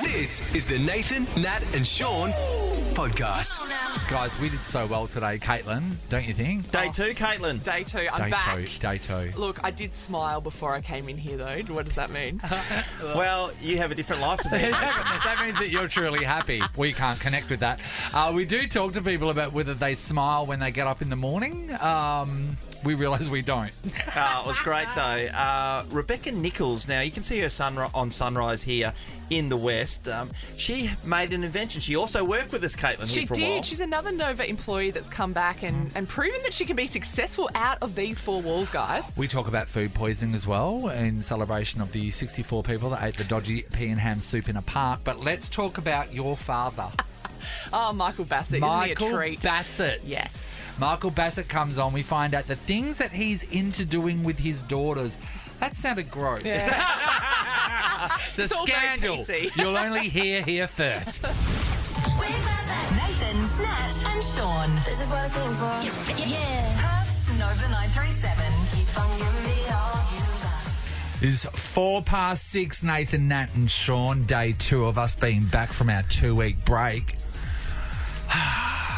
This is the Nathan, Nat and Sean podcast. Guys, we did so well today, Caitlin, don't you think? Day two, Caitlin. Day two, I'm Day back. Day two. Look, I did smile before I came in here, though. What does that mean? Well, you have a different life to me. That means that you're truly happy. We can't connect with that. We do talk to people about whether they smile when they get up in the morning. We realise we don't. It was great, though. Rebecca Nichols, now you can see her on Sunrise here in the West. She made an invention. She also worked with us, Caitlin, She here for a did. while. She's another Nova employee that's come back and proven that she can be successful out of these four walls, guys. We talk about food poisoning as well in celebration of the 64 people that ate the dodgy pea and ham soup in a park. But let's talk about your father. Oh, Michael Bassett. Isn't he a treat? Michael Bassett. Yes. Michael Bassett comes on. We find out the things that he's into doing with his daughters. That sounded gross. Yeah. It's a all very scandal. PC. You'll only hear here first. Nathan, Nat and Sean. This is what I came for. Yeah. Perth's Nova 937. Keep on giving me all you got. It's 6:04, Nathan, Nat and Sean. Day two of us being back from our 2-week break.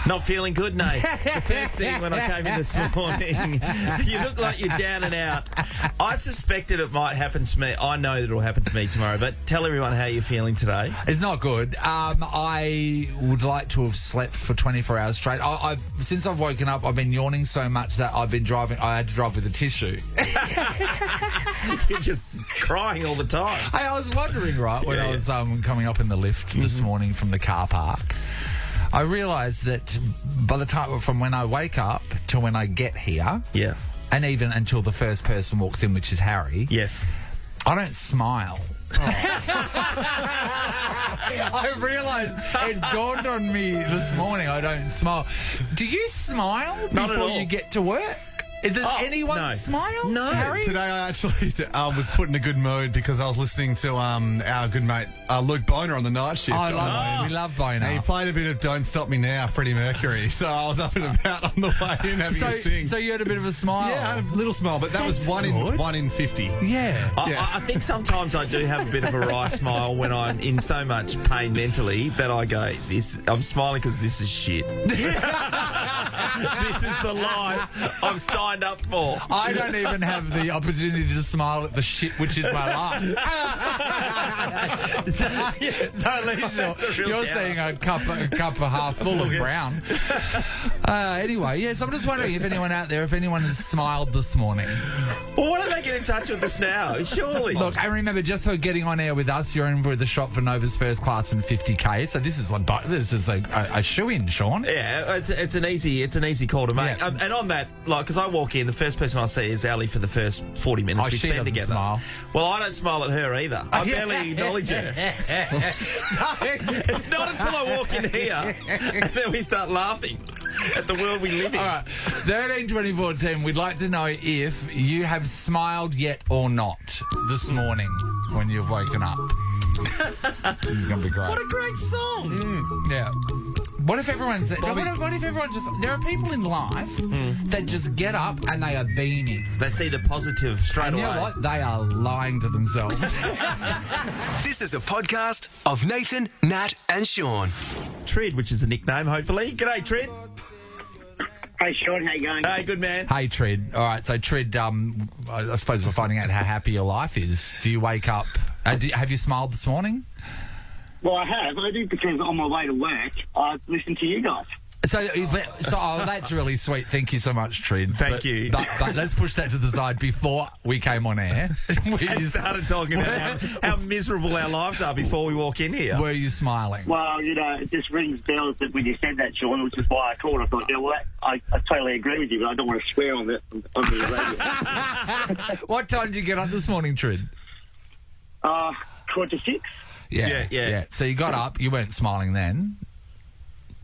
Not feeling good, Nate. The first thing when I came in this morning, you look like you're down and out. I suspected it might happen to me. I know that it'll happen to me tomorrow, but tell everyone how you're feeling today. It's not good. I would like to have slept for 24 hours straight. Since I've woken up, I've been yawning so much that I've been driving. I had to drive with a tissue. You're just crying all the time. Hey, I was wondering, right, when I was coming up in the lift this morning from the car park, I realised that by the time from when I wake up to when I get here, Yeah. and even until the first person walks in, which is Harry, Yes. I don't smile. I realised it dawned on me this morning I don't smile. Do you smile Not at before all. you get to work? Does anyone no. smile? No. Harry? Today I actually was put in a good mood because I was listening to our good mate Luke Boner on the night shift. I love we love Boner. And he played a bit of Don't Stop Me Now, Freddie Mercury. So I was up and about on the way in having a sing. So you had a bit of a smile? Yeah, I had a little smile, but that was one in 50. Yeah. I think sometimes I do have a bit of a wry smile when I'm in so much pain mentally that I go, I'm smiling because this is shit. This is the life I've signed up for. I don't even have the opportunity to smile at the shit which is my life. so at least you're seeing a cup half full of brown. Anyway, yes, I'm just wondering if anyone out there, if anyone has smiled this morning. Well, why don't they get in touch with us now? Surely. Look, and remember, just for getting on air with us, you're in for the shop for Nova's first class and 50k. So this is a shoe-in, Sean. Yeah, it's an easy call to make. Yeah. And on that, like, because I walk in, the first person I see is Ali for the first 40 minutes we she spend doesn't together. smile. Well, I don't smile at her either. I barely acknowledge her. It's not until I walk in here and then we start laughing at the world we live in. All right, 13 24 10. We'd like to know if you have smiled yet or not this morning when you've woken up. This is going to be great. What a great song. Yeah. What if everyone's... What if everyone just... There are people in life that just get up and they are beaming. They see the positive straight And away. you know what? They are lying to themselves. This is a podcast of Nathan, Nat and Sean. Trid, which is a nickname, hopefully. G'day, Trid. Hey, Sean, how you going? Hey, good man. Hey, Trid. All right, so Trid, I suppose we're finding out how happy your life is. Do you wake up... have you smiled this morning? Well, I have. I do because on my way to work, I listen to you guys. So that's really sweet. Thank you so much, Trid. Thank you. But let's push that to the side. Before we came on air, And started talking about how miserable our lives are before we walk in here. were you smiling? Well, it just rings bells that when you said that, Sean, which is why I called. I thought, I totally agree with you, but I don't want to swear on the radio. What time did you get up this morning, Trid? 4 to 6? Yeah. So you got up. You weren't smiling then.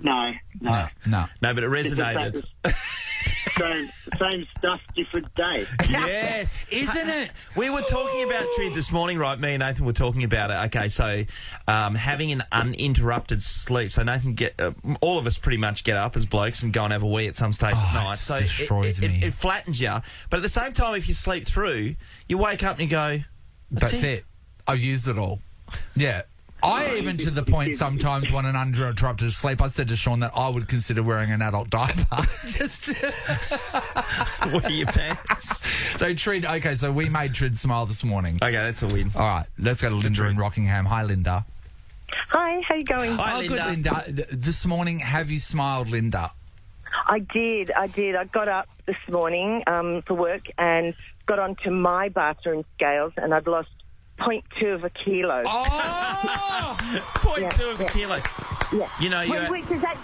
No. No. No, but it resonated. Same stuff, different day. Yes, Isn't it? We were talking about Trid this morning, right? Me and Nathan were talking about it. Okay, so having an uninterrupted sleep. So Nathan, all of us pretty much get up as blokes and go and have a wee at some stage at night. So destroys me. it flattens you. But at the same time, if you sleep through, you wake up and you go, That's it. I've used it all. Yeah. I even to the point sometimes when an uninterrupted sleep, I said to Sean that I would consider wearing an adult diaper. Just Wear your pants. so Trid, okay, so we made Trid smile this morning. Okay, that's a win. All right, let's go to Linda in Rockingham. Hi, Linda. Hi, how you going? Hi, Oh, Linda. good, Linda. This morning, have you smiled, Linda? I did. I got up this morning for work and got onto my bathroom scales, and I'd lost 0.2 of a kilo. Oh! 0.2 of a kilo. Yeah. You know,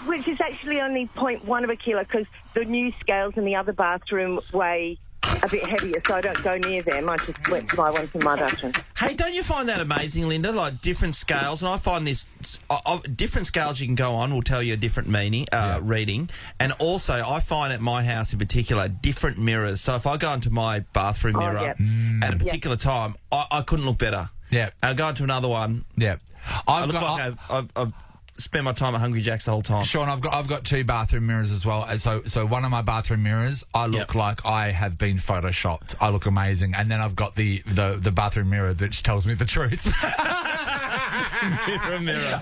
Which is actually only 0.1 of a kilo, because the new scales in the other bathroom weigh a bit heavier, so I don't go near them. I just went to my ones in my bathroom. Hey, don't you find that amazing, Linda? Like different scales, and I find this different scales you can go on will tell you a different meaning, reading, and also I find at my house in particular different mirrors. So if I go into my bathroom mirror at a particular time, I couldn't look better. Yeah. I'll go into another one. Yeah. I look like I've spent my time at Hungry Jack's the whole time. Sean, I've got two bathroom mirrors as well. And so one of my bathroom mirrors, I look like I have been photoshopped. I look amazing. And then I've got the bathroom mirror that tells me the truth. Mirror.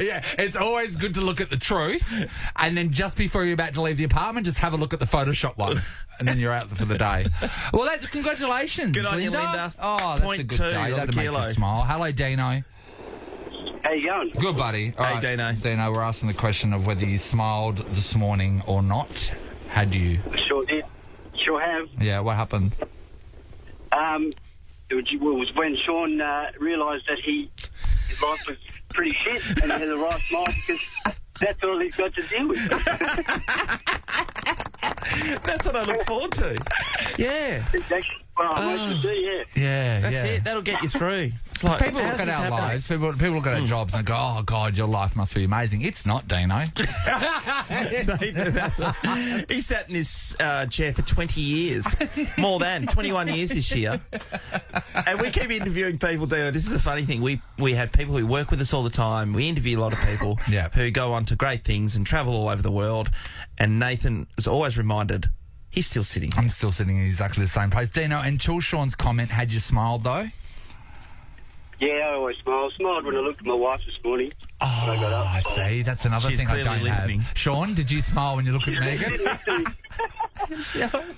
Yeah, it's always good to look at the truth, and then just before you're about to leave the apartment, just have a look at the Photoshop one, and then you're out for the day. Well, that's congratulations, Good on you, Linda. Linda. Oh, that's a good 0.2 day. of a That'll make kilo. you smile. Hello, Dino. How you going? Good, buddy. All right, Dino. Dino, we're asking the question of whether you smiled this morning or not. Had you? Sure did. Sure have. Yeah, what happened? It was when Sean realised that his life was pretty shit, and he had the right smile because that's all he's got to deal with. That's what I look forward to. Yeah. Exactly. Well, I do, yeah. Yeah, That's yeah. it. That'll get you through. It's like, People how look does at this our happen? lives, people look at our jobs and go, oh, God, your life must be amazing. It's not, Dino. He sat in this chair for 20 years. More than 21 years this year. And we keep interviewing people, Dino. This is a funny thing. We have people who work with us all the time. We interview a lot of people who go on to great things and travel all over the world. And Nathan is always reminded he's still sitting here. I'm still sitting in exactly the same place. Dino, until Sean's comment, had you smiled, though? Yeah, I always smile. I smiled when I looked at my wife this morning. Oh, when I got up. I see. That's another She's thing I clearly don't listening. have. Sean, did you smile when you look at Megan?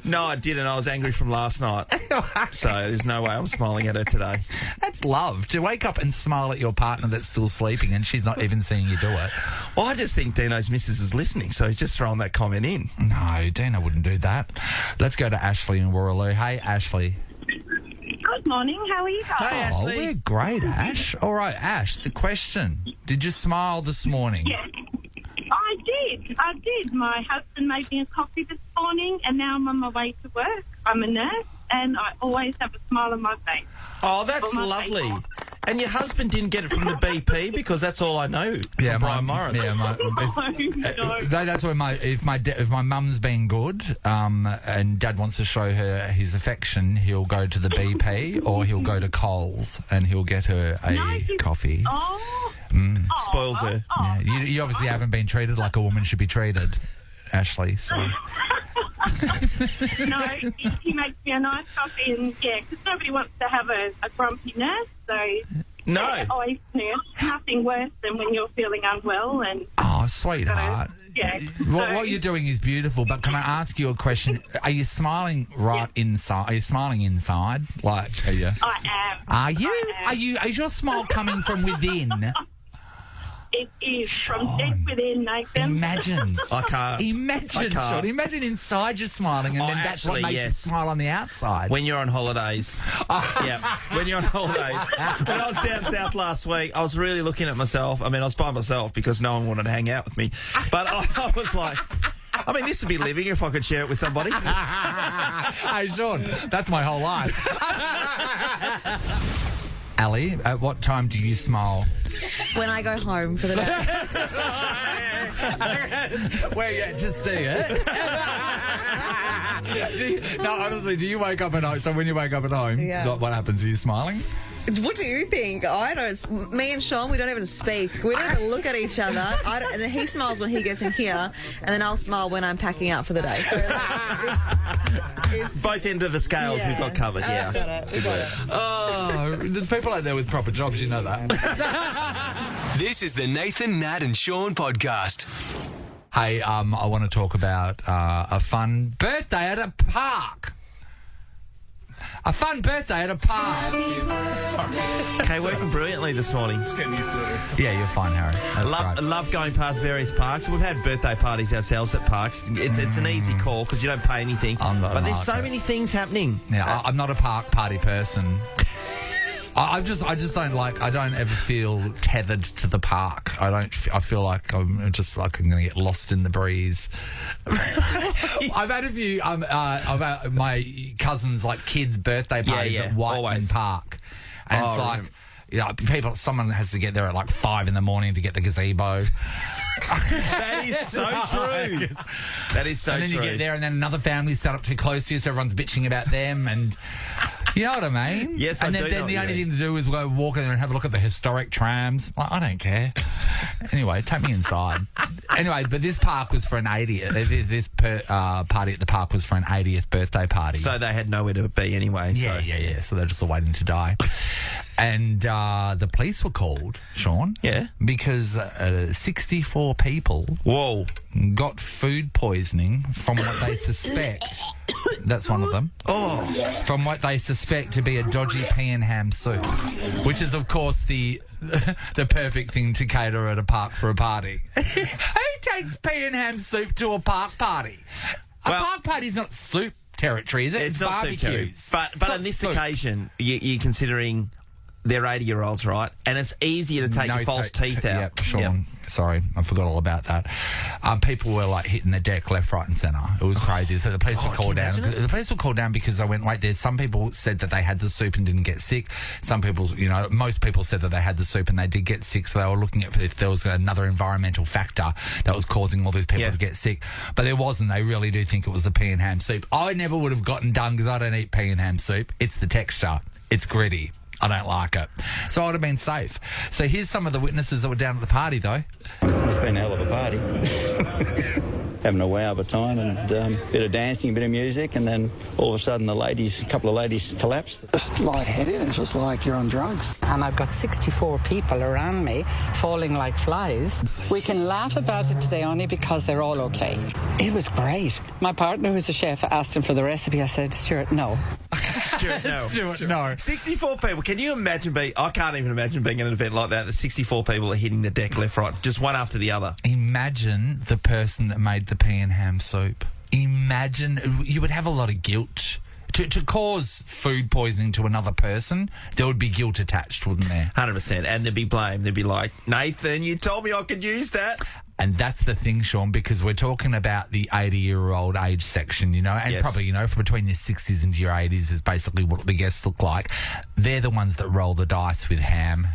No, I didn't. I was angry from last night. So there's no way I'm smiling at her today. That's love. To wake up and smile at your partner that's still sleeping and she's not even seeing you do it. Well, I just think Dino's missus is listening, so he's just throwing that comment in. No, Dino wouldn't do that. Let's go to Ashley in Warraloo. Hey, Ashley. Good morning. How are you guys? Hey, Oh, Ashley. we're great, Ash. All right, Ash, the question. Did you smile this morning? Yes, I did. My husband made me a coffee this morning, and now I'm on my way to work. I'm a nurse, and I always have a smile on my face. Oh, that's Well, my lovely. face. And your husband didn't get it from the BP because that's all I know. Yeah, from Brian Morris. Yeah, that's where if my mum's being good, and Dad wants to show her his affection, he'll go to the BP or he'll go to Coles and he'll get her a coffee. Oh, Spoils her. Yeah, you obviously haven't been treated like a woman should be treated, Ashley. So no, he makes me a nice coffee, and because nobody wants to have a grumpy nurse, so No. always nothing worse than when you're feeling unwell and. oh, sweetheart. Yeah. What you're doing is beautiful, but can I ask you a question? Are you smiling inside? Are you smiling inside? Like, are you? I am. Are you? I am. Is your smile coming from within? It is from deep within, Nathan. Imagine. I can't. Imagine, can't. Sean. Imagine inside you're smiling, and Oh, then that's actually, what makes you yes. smile on the outside. When you're on holidays. Yeah, when you're on holidays. When I was down south last week, I was really looking at myself. I mean, I was by myself because no one wanted to hang out with me. But I was like, I mean, this would be living if I could share it with somebody. Hey, Sean, that's my whole life. Ali, at what time do you smile? When I go home for the day. We're yet to see it. No, honestly, do you wake up at home? So when you wake up at home, Yeah. what happens? Are you smiling? What do you think? I don't. Me and Sean, we don't even speak. We don't even look at each other. And then he smiles when he gets in here, and then I'll smile when I'm packing out for the day. So it's Both ends of the scales we've got covered, yeah. We got it. Oh, there's people out there with proper jobs, you know that. This is the Nathan, Nat and Sean podcast. Hey, I want to talk about a fun birthday at a park. A fun birthday at a park. Okay, working brilliantly this morning. Just getting used to it. Yeah, you're fine, Harry. That's great. Love going past various parks. We've had birthday parties ourselves at parks. It's an easy call because you don't pay anything. But there's so many things happening. Yeah, I'm not a park party person. I just don't like. I don't ever feel tethered to the park. I feel like I'm just like I'm going to get lost in the breeze. I've had a few. I've had my cousins' like kids' birthday parties at Whiteman Park, and it's like. Someone has to get there at like 5 a.m. to get the gazebo. That is so true. That is so true. And then you get there and then another family's set up too close to you, so everyone's bitching about them and... You know what I mean? Yes, and I do. then the only thing to do is go walk in there and have a look at the historic trams. Like, I don't care. Anyway, take me inside. Anyway, but this park was for an 80th. This party at the park was for an 80th birthday party. So they had nowhere to be anyway. Yeah. So they're just all waiting to die. And the police were called, Sean. Yeah. Because 64 people got food poisoning from what they suspect. That's one of them. Oh. From what they suspect to be a dodgy pea and ham soup, which is, of course, the perfect thing to cater at a park for a party. Who takes pea and ham soup to a park party? A park party's not soup territory, is it? It's not soup territory. But on this occasion, you're considering... They're 80-year-olds, right? And it's easier to take your false teeth out. Yep, Sean. Sorry, I forgot all about that. People were like hitting the deck left, right, and centre. It was crazy. So the police were called down. The police were called down because they went, wait, there's some people said that they had the soup and didn't get sick. Some people, most people said that they had the soup and they did get sick. So they were looking at if there was another environmental factor that was causing all these people to get sick. But there wasn't. They really do think it was the pea and ham soup. I never would have gotten done because I don't eat pea and ham soup. It's the texture. It's gritty. I don't like it. So I would have been safe. So here's some of the witnesses that were down at the party, though. It's been a hell of a party. Having a wow of a time and bit of dancing, a bit of music, and then all of a sudden a couple of ladies collapsed. Just lightheaded, it's just like you're on drugs. And I've got 64 people around me falling like flies. We can laugh about it today only because they're all okay. It was great. My partner, who's a chef, asked him for the recipe. I said, Stuart, no. Stuart, no. Stuart, no. 64 people. Can you imagine I can't even imagine being at an event like that. The 64 people are hitting the deck left, right, just one after the other. Imagine the person that made the pea and ham soup. Imagine, you would have a lot of guilt. To cause food poisoning to another person, there would be guilt attached, wouldn't there? 100%. And there'd be blame. They'd be like, Nathan, you told me I could use that. And that's the thing, Sean, because we're talking about the 80-year-old age section, and probably, from between your 60s and your 80s is basically what the guests look like. They're the ones that roll the dice with ham.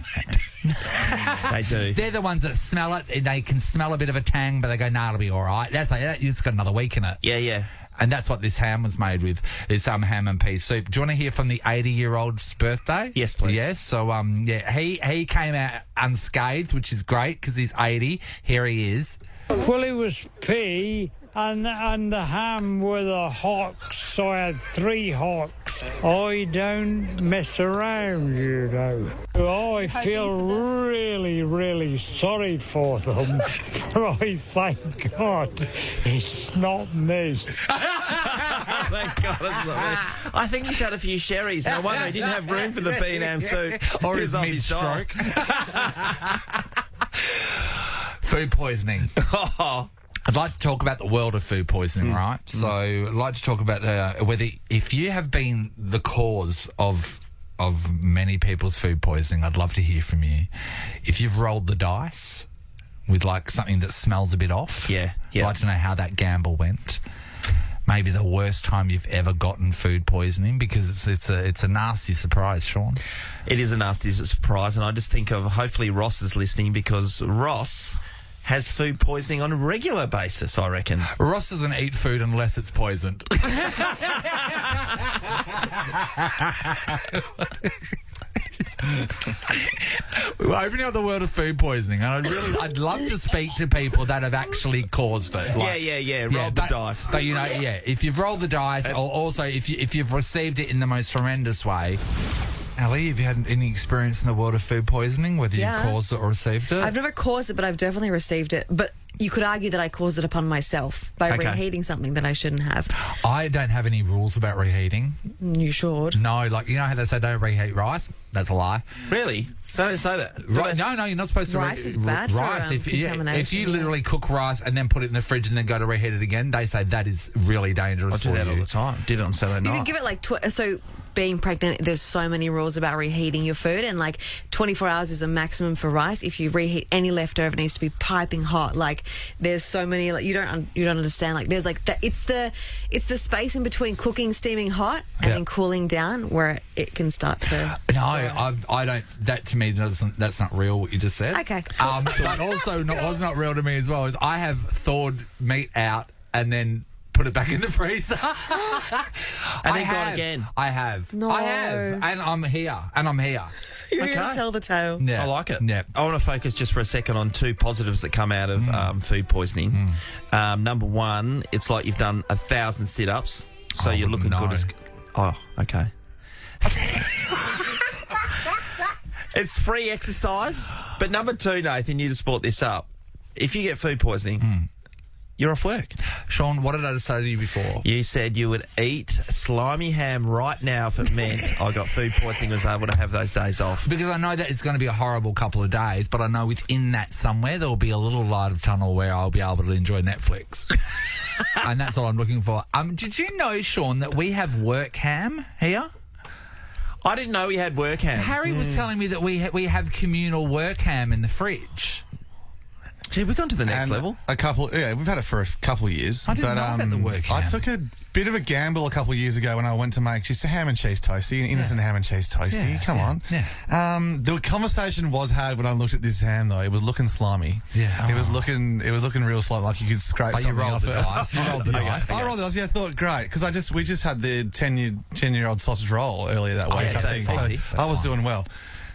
They do. They're the ones that smell it. They can smell a bit of a tang, but they go, nah, it'll be all right. That's like, it's got another week in it. Yeah. And that's what this ham was made with, is ham and pea soup. Do you want to hear from the 80-year-old's birthday? Yes, please. Yes, so, he came out unscathed, which is great because he's 80. Here he is. Well, it was pea and the ham were the hocks, so I had 3 hocks. I don't mess around, I feel really, really sorry for them, but I thank God it's not me. Thank God it's not me. I think he's had a few sherries. No wonder he didn't have room for the pea and ham soup. Or his mid-stroke. Food poisoning. I'd like to talk about the world of food poisoning, right? So I'd like to talk about if you have been the cause of many people's food poisoning, I'd love to hear from you. If you've rolled the dice with like something that smells a bit off, I'd like to know how that gamble went. Maybe the worst time you've ever gotten food poisoning, because it's a nasty surprise, Sean. It is a nasty surprise, and I just think of hopefully Ross is listening, because Ross has food poisoning on a regular basis, I reckon. Ross doesn't eat food unless it's poisoned. We're opening up the world of food poisoning, and I'd love to speak to people that have actually caused it. Yeah. Roll the dice. But if you've rolled the dice, or also if you've received it in the most horrendous way. Ali, have you had any experience in the world of food poisoning, whether you've caused it or received it? I've never caused it, but I've definitely received it. But you could argue that I caused it upon myself by reheating something that I shouldn't have. I don't have any rules about reheating. You should. No, like, you know how they say don't reheat rice? That's a lie. Really? They don't say that. Right? No, you're not supposed to. Rice is bad for contamination. If you literally cook rice and then put it in the fridge and then go to reheat it again, they say that is really dangerous. I do that all the time. Did it on Saturday night. You can give it like so. Being pregnant, there's so many rules about reheating your food, and like 24 hours is the maximum for rice. If you reheat any leftover, it needs to be piping hot. Like there's so many, like you don't understand. Like there's like it's the space in between cooking, steaming hot, and then cooling down where it can start to. No, I don't. That to me that's not real. What you just said. Okay. But also what's not real to me as well is I have thawed meat out and then put it back in the freezer. And then got again. I have. No. I have. And I'm here. You're going to tell the tale. Yeah. I like it. Yeah. I want to focus just for a second on two positives that come out of food poisoning. Number one, it's like you've done 1,000 sit-ups, so you're looking good as... Oh, okay. It's free exercise. But number two, Nathan, you just brought this up. If you get food poisoning... You're off work. Sean, what did I say to you before? You said you would eat slimy ham right now if it meant I got food poisoning and was able to have those days off. Because I know that it's going to be a horrible couple of days, but I know within that somewhere there will be a little light of tunnel where I'll be able to enjoy Netflix. And that's all I'm looking for. Did you know, Sean, that we have work ham here? I didn't know we had work ham. Harry was telling me that we have communal work ham in the fridge. Gee, we've gone to the next level. We've had it for a couple of years. I didn't know about the work ham. I took a bit of a gamble a couple of years ago when I went to make just a ham and cheese toastie, an innocent ham and cheese toastie. Come on. Yeah. The conversation was had when I looked at this ham, though. It was looking slimy. Yeah. It was looking real slimy, like you could scrape something off it. You rolled the dice. I rolled the dice. Yeah, I thought great because we just had the 10-year-old sausage roll earlier that week. I think I was doing well.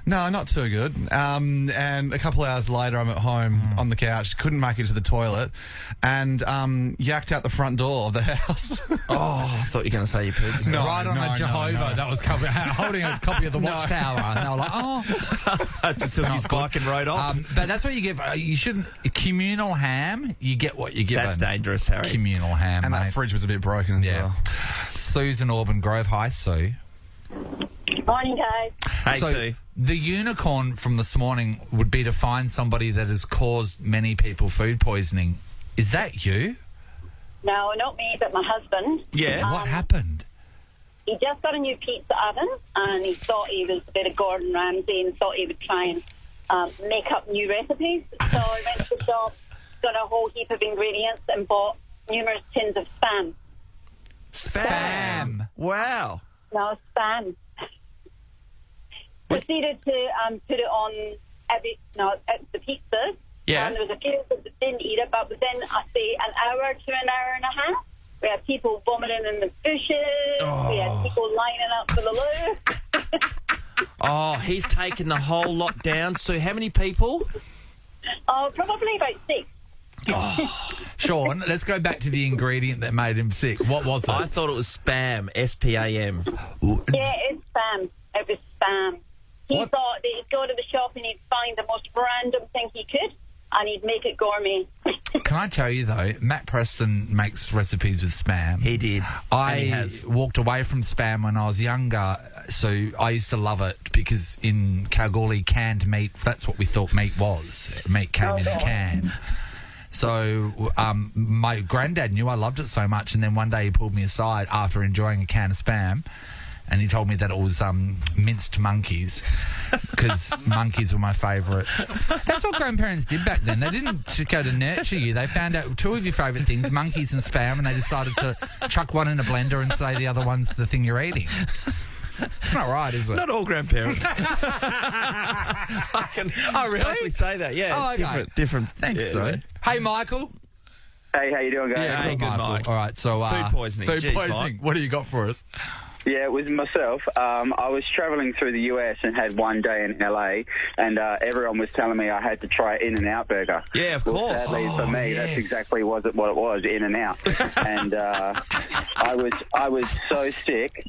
No, not too good. And a couple of hours later, I'm at home on the couch, couldn't make it to the toilet, and yacked out the front door of the house. I thought you were going to say you pooped. Right on a Jehovah that was holding a copy of the Watchtower, and they were like, just took his bike and rode off. But that's what you get. You shouldn't communal ham. You get what you get. That's dangerous, Harry. Communal ham, and that fridge was a bit broken as well. Susan Auburn Grove. Hi, Sue. Morning, guys. Hey, Sue. The unicorn from this morning would be to find somebody that has caused many people food poisoning. Is that you? No, not me, but my husband. Yeah. What happened? He just got a new pizza oven, and he thought he was a bit of Gordon Ramsay and thought he would try and make up new recipes. So I went to the shop, got a whole heap of ingredients, and bought numerous tins of Spam. Spam? Wow. No, Spam. Proceeded to put it on the pizzas. Yeah. And there was a few that didn't eat it, but within, I say, an hour to an hour and a half, we had people vomiting in the bushes. We had people lining up for the loo. He's taken the whole lot down. So how many people? Probably about 6. Sean, let's go back to the ingredient that made him sick. What was it? I thought it was Spam, S-P-A-M. Yeah, it's Spam. It was Spam. He thought that he'd go to the shop and he'd find the most random thing he could, and he'd make it gourmet. Can I tell you, though, Matt Preston makes recipes with Spam. He did. I walked away from Spam when I was younger, so I used to love it because in Kalgoorlie, canned meat, that's what we thought meat was. Meat came in a can. So my granddad knew I loved it so much, and then one day he pulled me aside after enjoying a can of Spam, and he told me that it was minced monkeys, because monkeys were my favourite. That's what grandparents did back then. They didn't go to nurture you. They found out two of your favourite things, monkeys and Spam, and they decided to chuck one in a blender and say the other one's the thing you're eating. It's not right, is it? Not all grandparents. I can safely say that, yeah. Oh, okay. Different. Thanks, Sue. Hey, Michael. Hey, how you doing, guys? Yeah, Hey, good, Michael. Mike. All right, so... Food poisoning. Food Jeez, poisoning. Mike. What do you got for us? Yeah, it was myself. I was travelling through the US and had one day in LA, and everyone was telling me I had to try In-N-Out Burger. Yeah, of course. Sadly for me, that's exactly what it was, In-N-Out. And I was so sick.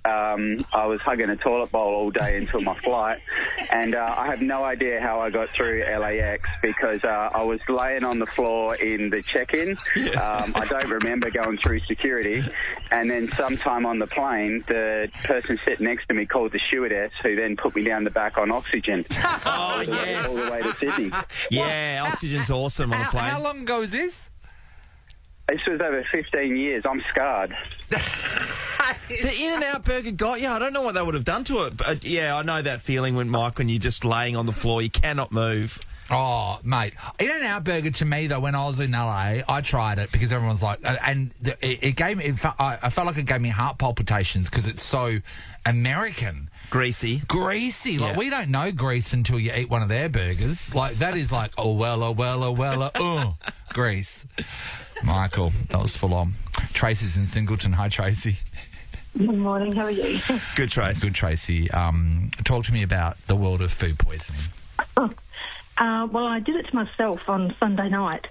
I was hugging a toilet bowl all day until my flight, and I have no idea how I got through LAX because I was laying on the floor in the check-in. I don't remember going through security, and then sometime on the plane, the person sitting next to me called the stewardess, who then put me down the back on oxygen. Oh, yes. All the way to Sydney. Yeah, oxygen's awesome on a plane. How long ago was this? This was over 15 years. I'm scarred. The In-N-Out Burger got you. I don't know what they would have done to it. But, I know that feeling when you're just laying on the floor, you cannot move. Oh, mate. In-N-Out Burger, to me, though, when I was in LA, I tried it because everyone's like... And it gave me... I felt like it gave me heart palpitations because it's so American. Greasy. Like, we don't know grease until you eat one of their burgers. Like, that is like, grease. Michael, that was full on. Tracy's in Singleton. Hi, Tracy. Good morning. How are you? Good, Tracy. Good, Tracy. Talk to me about the world of food poisoning. Well, I did it to myself on Sunday night.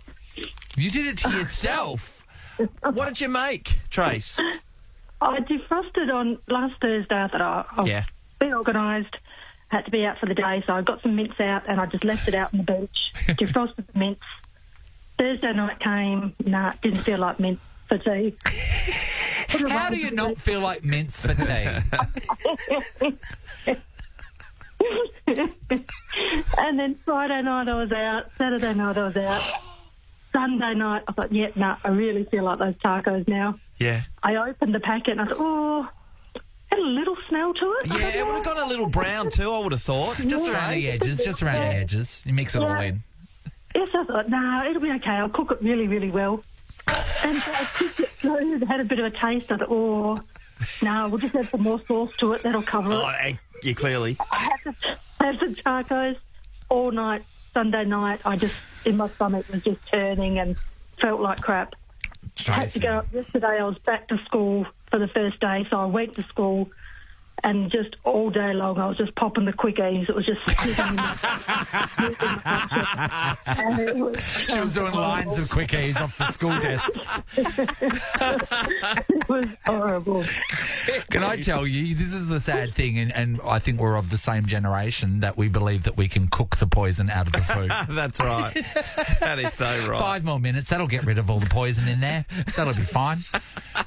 You did it to yourself? What did you make, Trace? I defrosted on last Thursday. I thought I'll be organised. Had to be out for the day, so I got some mince out and I just left it out on the bench. Defrosted the mince. Thursday night came. Didn't feel like mince for tea. How do you not feel like mince for tea? And then Friday night I was out, Saturday night I was out, Sunday night I thought, I really feel like those tacos now. Yeah. I opened the packet and I thought, had a little smell to it. Yeah, it would have got a little brown too, I would have thought. Just around the edges. You mix it all in. Yes, I thought, it'll be okay. I'll cook it really, really well. And so I cooked it through, it had a bit of a taste. I thought, we'll just add some more sauce to it. That'll cover it. Yeah, clearly. I had the tacos all night, Sunday night. In my stomach was just turning and felt like crap. I had to go up yesterday. I was back to school for the first day, so I went to school and just all day long I was just popping the quickies. It was just sitting in She was doing lines of quickies off the school desks. It was horrible. Can I tell you, this is the sad thing, and I think we're of the same generation, that we believe that we can cook the poison out of the food. That's right. That is so right. 5 more minutes, that'll get rid of all the poison in there. That'll be fine.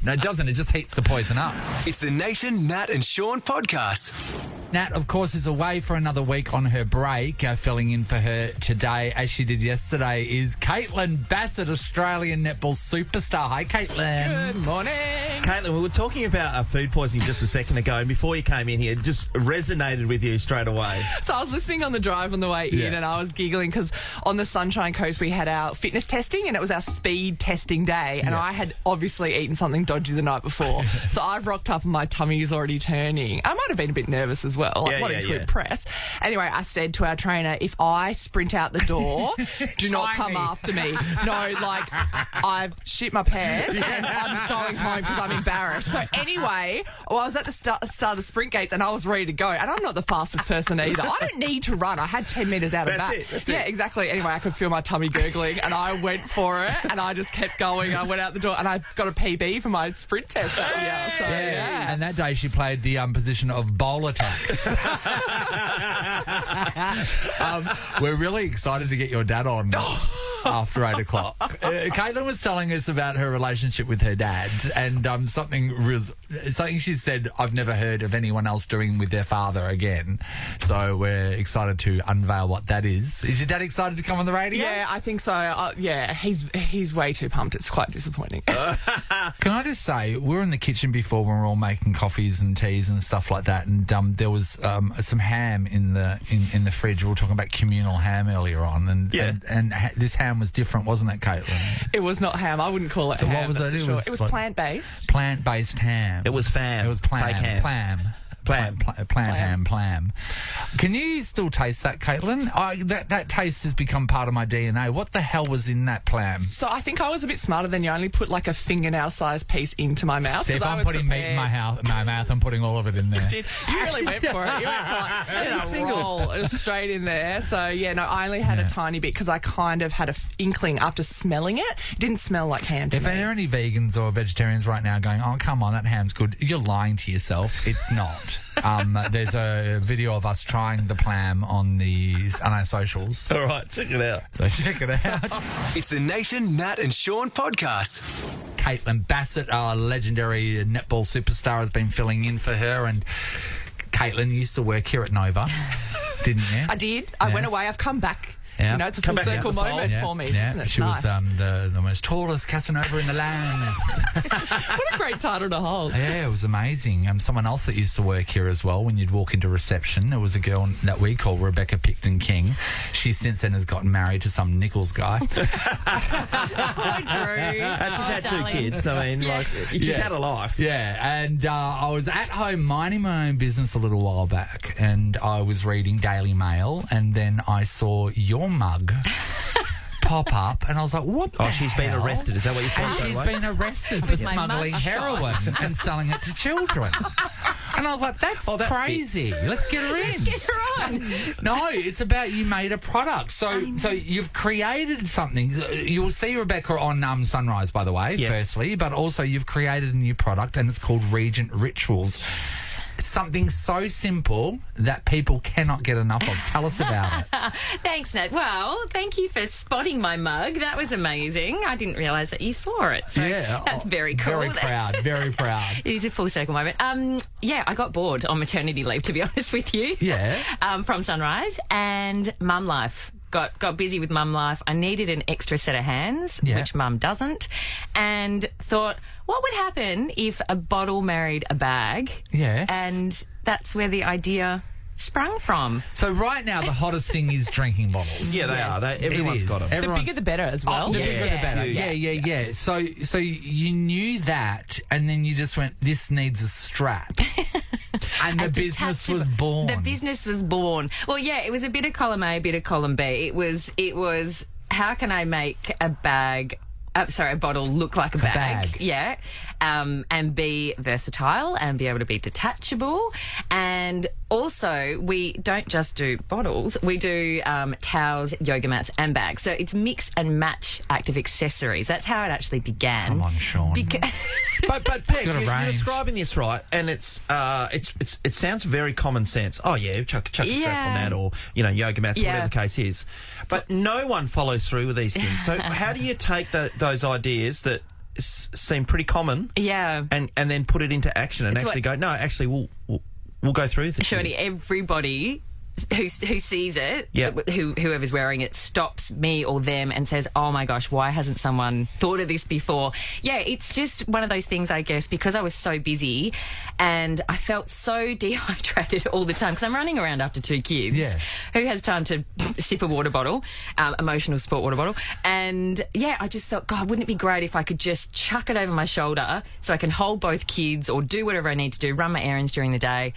No, it doesn't. It just heats the poison up. It's the Nathan, Nat and Sean podcast. Nat, of course, is away for another week on her break. Filling in for her today, as she did yesterday, is Caitlin Bassett, Australian netball superstar. Hi, Caitlin. Good morning. Caitlin, we were talking about food poisoning just a second ago, and before you came in here, it just resonated with you straight away. So I was listening on the drive on the way in, and I was giggling because on the Sunshine Coast we had our fitness testing, and it was our speed testing day, and I had obviously eaten something dodgy the night before. So I rocked up and my tummy is already turning. I might have been a bit nervous as well, wanting to impress. Anyway, I said to our trainer, if I sprint out the door, do not come after me. No, like, I've shit my pants and I'm going home because I'm embarrassed. So anyway, I was at the start of the sprint gates and I was ready to go. And I'm not the fastest person either. I don't need to run. I had 10 metres out of back. That's it. it. Exactly. Anyway, I could feel my tummy gurgling and I went for it and I just kept going. I went out the door and I got a PB for my sprint test that year. So, And that day she played the position of bowl attack. We're really excited to get your dad on after 8 o'clock. Caitlin was telling us about her relationship with her dad, and something she said I've never heard of anyone else doing with their father again. So we're excited to unveil what that is. Is your dad excited to come on the radio? Yeah, I think so. He's way too pumped. It's quite disappointing. Can I just say, we were in the kitchen before when we were all making coffees and teas and stuff like that, and there was some ham in the fridge. We were talking about communal ham earlier on, and this ham was different, wasn't it, Caitlin? It was not ham. I wouldn't call it ham. What was it? It was plant-based. Plant-based ham. It was fam. It was plam. Fake ham. Plam. Plam. Plam. Can you still taste that, Caitlin? That taste has become part of my DNA. What the hell was in that plam? So I think I was a bit smarter than you. I only put like a fingernail-sized piece into my mouth. See, if I'm putting meat in my mouth, I'm putting all of it in there. You really went for it. You went for a roll. It was straight in there. So, yeah, no, I only had a tiny bit because I kind of had an inkling after smelling it. It didn't smell like ham to me. If there are any vegans or vegetarians right now going, oh, come on, that ham's good, you're lying to yourself. It's not. There's a video of us trying the plam on our socials. All right, check it out. So check it out. It's the Nathan, Nat and Sean podcast. Caitlin Bassett, our legendary netball superstar, has been filling in for her. And Caitlin used to work here at Nova, didn't you? I did. I went away. I've come back. Yeah. You know, it's a full circle moment for me, isn't it? She was the most tallest Casanova in the land. What a great title to hold. Yeah, it was amazing. Someone else that used to work here as well, when you'd walk into reception, there was a girl that we call Rebecca Picton King. She since then has gotten married to some Nichols guy. She's had 2 kids. I mean, she's had a life. Yeah, and I was at home minding my own business a little while back, and I was reading Daily Mail, and then I saw your mug pop up, and I was like, what the she's hell? been arrested. Is that what you thought? And she's been arrested for smuggling heroin and selling it to children. And I was like, that's crazy. Let's get her in. Let's get her on. No, it's about you made a product. So you've created something. You will see Rebecca on Sunrise, by the way, firstly, but also you've created a new product, and it's called Regent Rituals. Something so simple that people cannot get enough of. Tell us about it. Thanks, Nat. Well, thank you for spotting my mug. That was amazing. I didn't realise that you saw it. So that's very cool. Very proud. Very proud. It is a full circle moment. I got bored on maternity leave, to be honest with you. Yeah. From Sunrise and Mum Life. Got busy with Mum Life. I needed an extra set of hands, which Mum doesn't, and thought, what would happen if a bottle married a bag? Yes. And that's where the idea sprung from. So right now, the hottest thing is drinking bottles. Yeah, they are. Everyone's got them. The bigger the better as well. The bigger the better. Yeah. So you knew that, and then you just went, this needs a strap. And the business was born. The business was born. Well, yeah, it was a bit of column A, a bit of column B. It was how can I make a bottle look like a bag. Yeah. And be versatile and be able to be detachable. And also, we don't just do bottles. We do towels, yoga mats and bags. So it's mix and match active accessories. That's how it actually began. Come on, Sean. But Peg, you're describing this right, and it sounds very common sense. Oh yeah, chuck a strap on that, or yoga mats, whatever the case is. But no one follows through with these things. So how do you take those ideas that seem pretty common, and then put it into action and go? No, actually, we'll go through this. Surely everybody who sees it, whoever's wearing it, stops me or them and says, oh my gosh, why hasn't someone thought of this before? Yeah, it's just one of those things, I guess, because I was so busy and I felt so dehydrated all the time because I'm running around after 2 kids. Yeah. Who has time to sip a water bottle, emotional sport water bottle? And I just thought, God, wouldn't it be great if I could just chuck it over my shoulder so I can hold both kids or do whatever I need to do, run my errands during the day,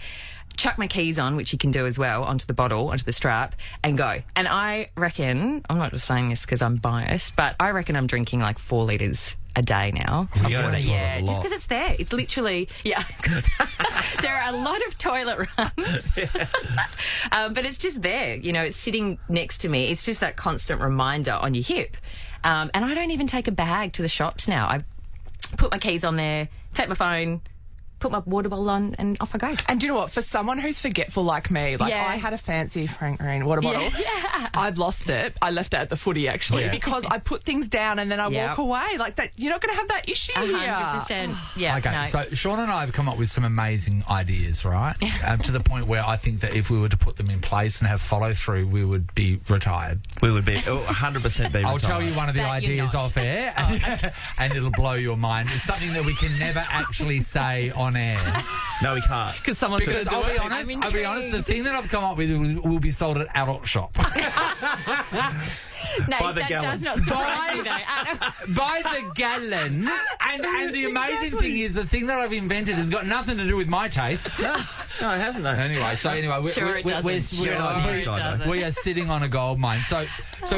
chuck my keys on, which you can do as well, onto the bottle, onto the strap, and go. And I reckon, I'm not just saying this because I'm biased, but I reckon I'm drinking like 4 litres a day now of water. Yeah, just because it's there. It's literally, there are a lot of toilet runs. But it's just there. It's sitting next to me. It's just that constant reminder on your hip. And I don't even take a bag to the shops now. I put my keys on there, take my phone, put my water bottle on, and off I go. And do you know what? For someone who's forgetful like me, I had a fancy Frank Green water bottle. Yeah. I've lost it. I left it at the footy, actually, because I put things down and then I walk away. Like that, you're not going to have that issue 100%. Yeah. Okay, no. so Sean and I have come up with some amazing ideas, right? To the point where I think that if we were to put them in place and have follow through, we would be retired. We would be 100% be retired. I'll tell you one of the ideas off air, and it'll blow your mind. It's something that we can never actually say on air. No, we can't. Because I'll be honest, the thing that I've come up with will be sold at adult shop. No, By the that gallon. does not surprise me, though. By the gallon. And the amazing thing is, the thing that I've invented has got nothing to do with my taste. No, it hasn't, though. Anyway, Sure it doesn't. we are sitting on a gold mine. So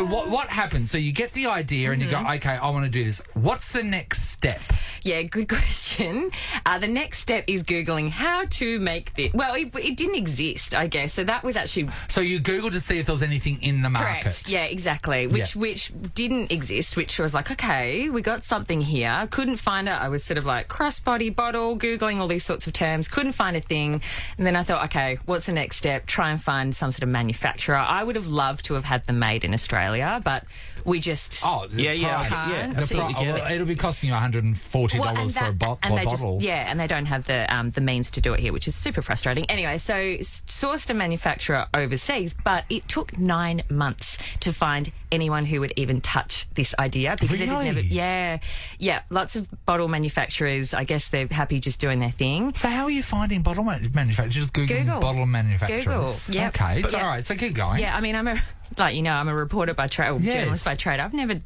what happens? So you get the idea and you go, okay, I want to do this. What's the next step? Yeah, good question. The next step is Googling how to make this. Well, it didn't exist, I guess. So that was actually... So you Googled to see if there was anything in the market. Correct. Yeah, exactly. Which didn't exist, which was like, okay, we got something here. Couldn't find it. I was sort of like crossbody bottle, Googling all these sorts of terms. Couldn't find a thing. And then I thought, okay, what's the next step? Try and find some sort of manufacturer. I would have loved to have had them made in Australia, but we just... Oh, it'll be costing you $140 for a bottle. And they don't have the means to do it here, which is super frustrating. Anyway, so sourced a manufacturer overseas, but it took 9 months to find anyone who would even touch this idea because it had never... Yeah, lots of bottle manufacturers, I guess they're happy just doing their thing. So how are you finding bottle manufacturers? Just Google bottle manufacturers? Google, yeah. Okay, all right, so keep going. Yeah, I mean, I'm a reporter by trade, or journalist by trade. I've never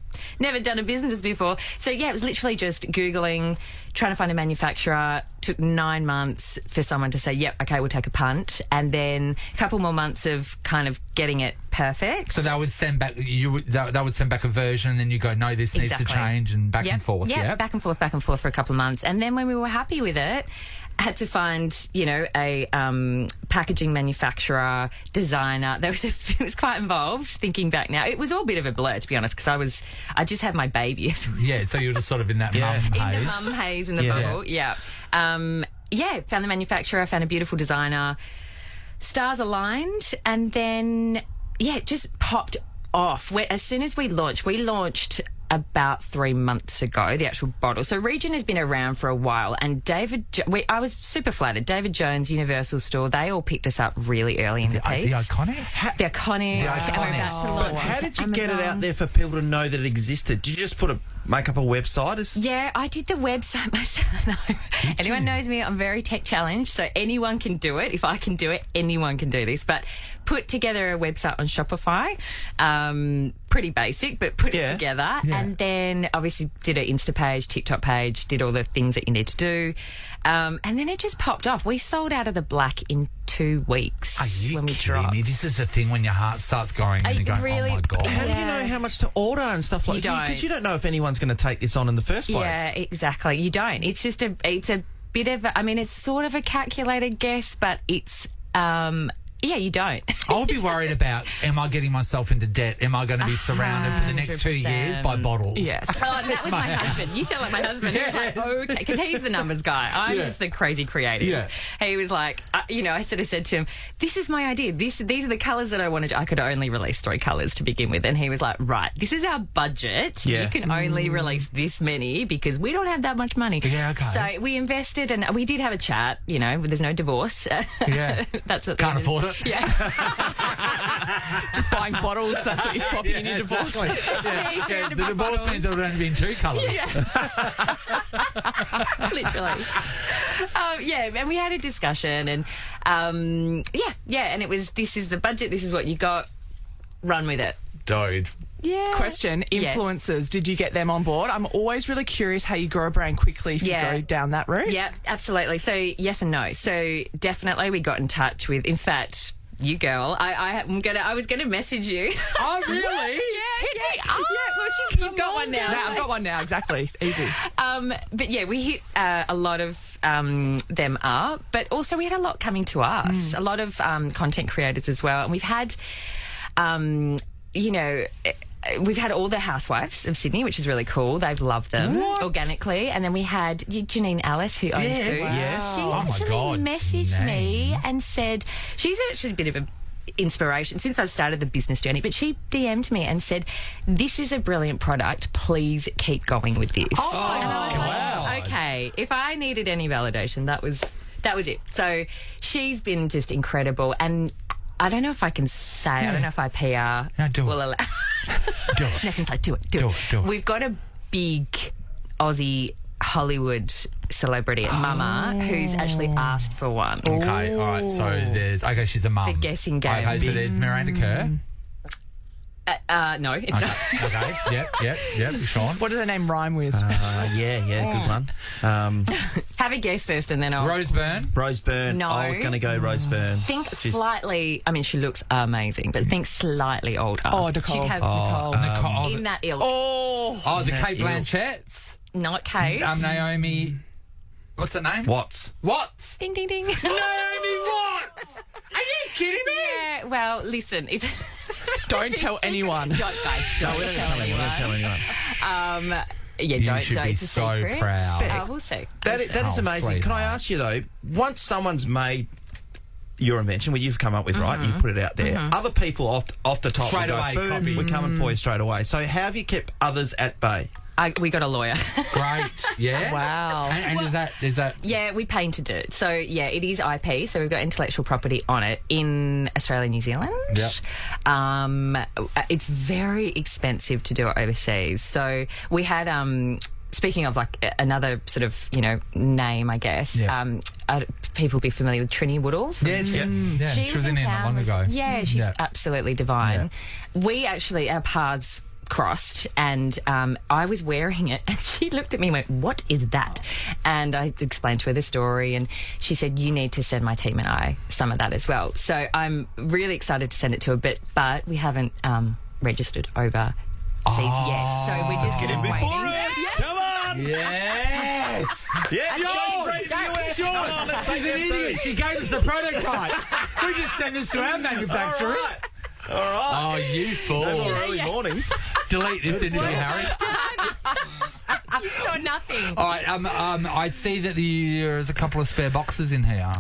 done a business before. So, yeah, it was literally just Googling, trying to find a manufacturer. Took 9 months for someone to say, yep, okay, we'll take a punt. And then a couple more months of kind of getting it perfect. So they would send back they would send back a version and then you go, no, this needs to change, and back and forth. Yeah, back and forth for a couple of months. And then when we were happy with it, had to find, a packaging manufacturer, designer. It was quite involved, thinking back now. It was all a bit of a blur, to be honest, because I just had my baby. Yeah, so you were just sort of in that mum haze. In the mum haze in the bubble, yeah. Found the manufacturer, found a beautiful designer. Stars aligned, and then, it just popped off. As soon as we launched about 3 months ago, the actual bottle. So Region has been around for a while, and I was super flattered. David Jones, Universal Store, they all picked us up really early in the piece. The iconic? The iconic. And we're about to launch. But how did you Amazon. get it out there for people to know that it existed? Did you just make up a website? Yeah, I did the website myself. No. Anyone knows me, I'm very tech challenged, so anyone can do it. If I can do it, anyone can do this. But put together a website on Shopify. Pretty basic, but put it together. Yeah. And then obviously did an Insta page, TikTok page, did all the things that you need to do. And then it just popped off. We sold out of the black in 2 weeks. Are you when we kidding dropped. me? This is the thing when your heart starts going and you're going, really, oh my God. How do you know how much to order and stuff like that? Because you don't know if anyone's going to take this on in the first place. Yeah, exactly. You don't. It's just a bit of it's sort of a calculated guess, but it's... you don't. I would be worried about, am I getting myself into debt? Am I going to be surrounded for the next 2 years by bottles? Yes. That was my husband. You sound like my husband. He was like, okay, because he's the numbers guy. I'm just the crazy creative. Yeah. He was like, I sort of said to him, this is my idea. These are the colours that I wanted. I could only release 3 colours to begin with. And he was like, right, this is our budget. Yeah. You can only release this many because we don't have that much money. Yeah, okay. So we invested, and we did have a chat, there's no divorce. Yeah. That's what Can't afford it. Yeah. Just buying bottles, that's what you're swapping in your divorce. The divorce means there would only be in 2 colours. Yeah. Literally. And we had a discussion, and and it was, this is the budget, this is what you got, run with it. Dude. Yeah. Question, influencers, did you get them on board? I'm always really curious how you grow a brand quickly if you go down that route. Yeah, absolutely. So yes and no. So definitely we got in touch with, in fact, you girl, I was gonna message you. Oh really? Yeah. Well, you've got one now. No, I've got one now. Exactly. Easy. But yeah, we hit a lot of them up, but also we had a lot coming to us. A lot of content creators as well, and we've had, we've had all the housewives of Sydney, which is really cool. They've loved them organically. And then we had Janine Alice, who owns Boots. Yes. She actually messaged me and said, she's actually a bit of an inspiration since I've started the business journey, but she DM'd me and said, this is a brilliant product. Please keep going with this. And I was like, okay, if I needed any validation, that was it. So she's been just incredible. And I don't know if I can say, I don't know if I PR will allow. Do it. Nathan's like, do it. We've got a big Aussie Hollywood celebrity, Mama, who's actually asked for one. Okay, all right. So she's a mum. The guessing game. Okay, so there's Miranda Kerr. No, it's not. Okay. Yep. Sean. What does her name rhyme with? Good one. Have a guess first, and then I'll. Roseburn. No. I was going to go Roseburn. Think slightly. I mean, she looks amazing, but think slightly older. Oh, Nicole. She'd have Nicole. in that ilk. Oh, the Kate Blanchetts. Not Kate. Naomi. What's her name? Watts. Ding, ding, ding. Naomi Watts. Are you kidding me? Yeah. Well, listen. It's Don't tell anyone. Don't tell anyone. You don't. should Don't. be It's a so secret. proud. We'll see. That is amazing. Can I ask you, though, once someone's made your invention, what you've come up with, right, you put it out there, other people off the top Straight will go, away, boom, copy. we're coming for you straight away. So how have you kept others at bay? We got a lawyer. Great. Yeah. Wow. And is that? Yeah, we painted it. So, yeah, it is IP. So we've got intellectual property on it in Australia and New Zealand. Yep. It's very expensive to do it overseas. So we had... Speaking of like another sort of, name, I guess, people be familiar with Trini Woodall. Yes, yeah. She was in here not long ago. Yeah, she's absolutely divine. Yeah. We actually, our paths crossed, and I was wearing it, and she looked at me and went, "What is that?" And I explained to her the story, and she said, "You need to send my team and I some of that as well." So I'm really excited to send it to her, but we haven't registered overseas yet. So we're just Get in waiting. before it. Come on. Yes. Sean. She's an idiot. She gave us the prototype. We just send this to our manufacturers. All right. Oh, you fool. No more early mornings. Delete this interview, Harry. You saw nothing. All right. I see that there's a couple of spare boxes in here.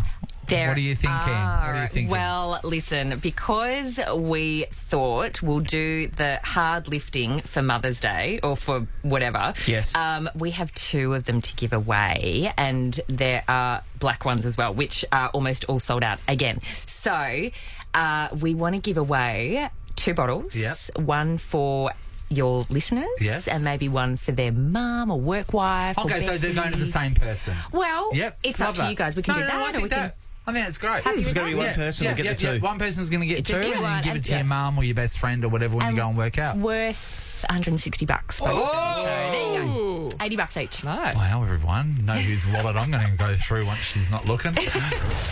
What are you thinking? Well, listen, because we thought we'll do the hard lifting for Mother's Day or for whatever. Yes. We have 2 of them to give away, and there are black ones as well, which are almost all sold out again. So we want to give away 2 bottles. Yep. One for your listeners, and maybe one for their mum or work wife. Okay, or so they're bestie. going to the same person. Well, Yep, it's love up to that. you guys. We can do that. I think that's great. Happy There's with going to be that? one person who'll get the 2. One person's going to get It's 2 a big and then one, give it and to your mum or your best friend or whatever when you go and work out. Worth $160. So there you go. $80 each. Nice. Wow, everyone. Know whose wallet I'm going to go through once she's not looking.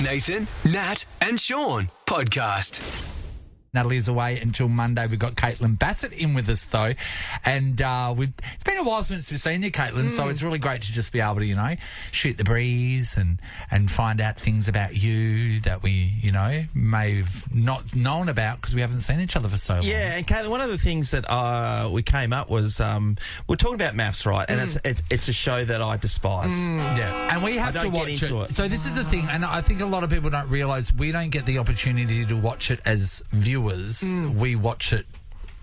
Nathan, Nat, and Sean podcast. Natalie's away until Monday. We've got Caitlin Bassett in with us, though. And it's been a while since we've seen you, Caitlin, so it's really great to just be able to, shoot the breeze and find out things about you that we, may have not known about because we haven't seen each other for so long. Yeah, and Caitlin, one of the things that we came up was we're talking about maths, right? And it's a show that I despise. Yeah, and we have to watch it. So this is the thing, and I think a lot of people don't realise we don't get the opportunity to watch it as viewers. We watch it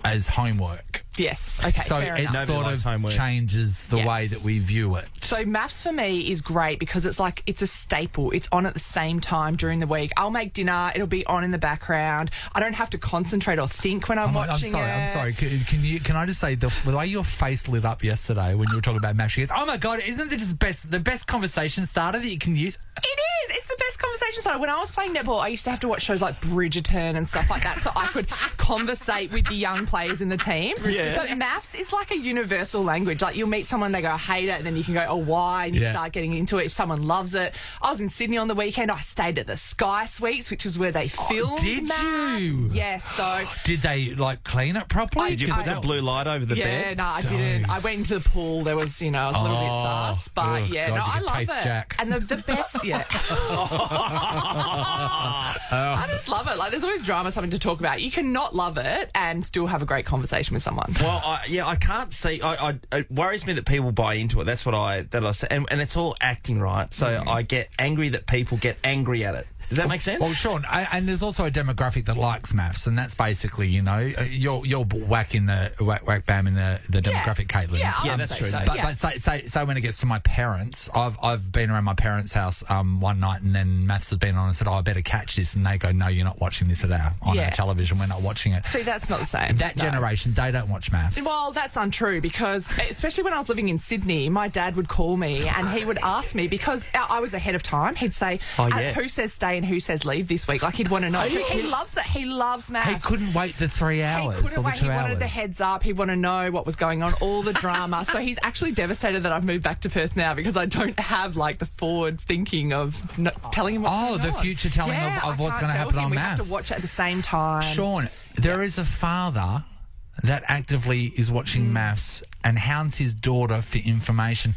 as homework. Yes. Okay. So fair it enough. sort of changes the way that we view it. So maths for me is great because it's a staple. It's on at the same time during the week. I'll make dinner. It'll be on in the background. I don't have to concentrate or think when I'm watching I'm sorry. Can I just say the way your face lit up yesterday when you were talking about maths? She goes, "Oh my God, isn't it just the best conversation starter that you can use?" It is. It's the best conversation starter. When I was playing netball, I used to have to watch shows like Bridgerton and stuff like that so I could conversate with the young players in the team. Yeah. But maths is like a universal language. Like you'll meet someone, they go, "I hate it," and then you can go, "Oh, why?" And you start getting into it. If someone loves it. I was in Sydney on the weekend. I stayed at the Sky Suites, which is where they filmed. Did maths. you? Yes. So did they clean it properly? Did you put the blue light over the bed? No, I didn't. I went into the pool. There was, I was a little bit sus, but God, I you love taste it. Jack. And the best, I just love it. Like, there's always drama, something to talk about. You can not love it and still have a great conversation with someone. Well, I can't see. It worries me that people buy into it. That's what I say, and it's all acting, right? So I get angry that people get angry at it. Does that make sense? Well, Sean, and there's also a demographic that likes maths, and that's basically, you're whack bam in the demographic, Caitlin. Yeah, that's true. But say when it gets to my parents, I've been around my parents' house one night, and then maths has been on and said, "Oh, I better catch this," and they go, "No, you're not watching this on our television. We're not watching it." See, that's not the same. That generation, they don't watch maths. Well, that's untrue because, especially when I was living in Sydney, my dad would call me and he would ask me because I was ahead of time. He'd say, "Who says stay in in Who Says Leave this week. Like, he'd want to know. He loves it. He loves maths. He couldn't wait the 3 hours or the 2 He hours. wanted the heads up. He wanted to know what was going on, all the drama. So he's actually devastated that I've moved back to Perth now because I don't have, like, the forward thinking of telling him what's going on. Oh, the future telling of what's going to happen on We maths. have to watch it at the same time. Sean, there is a father that actively is watching maths and hounds his daughter for information.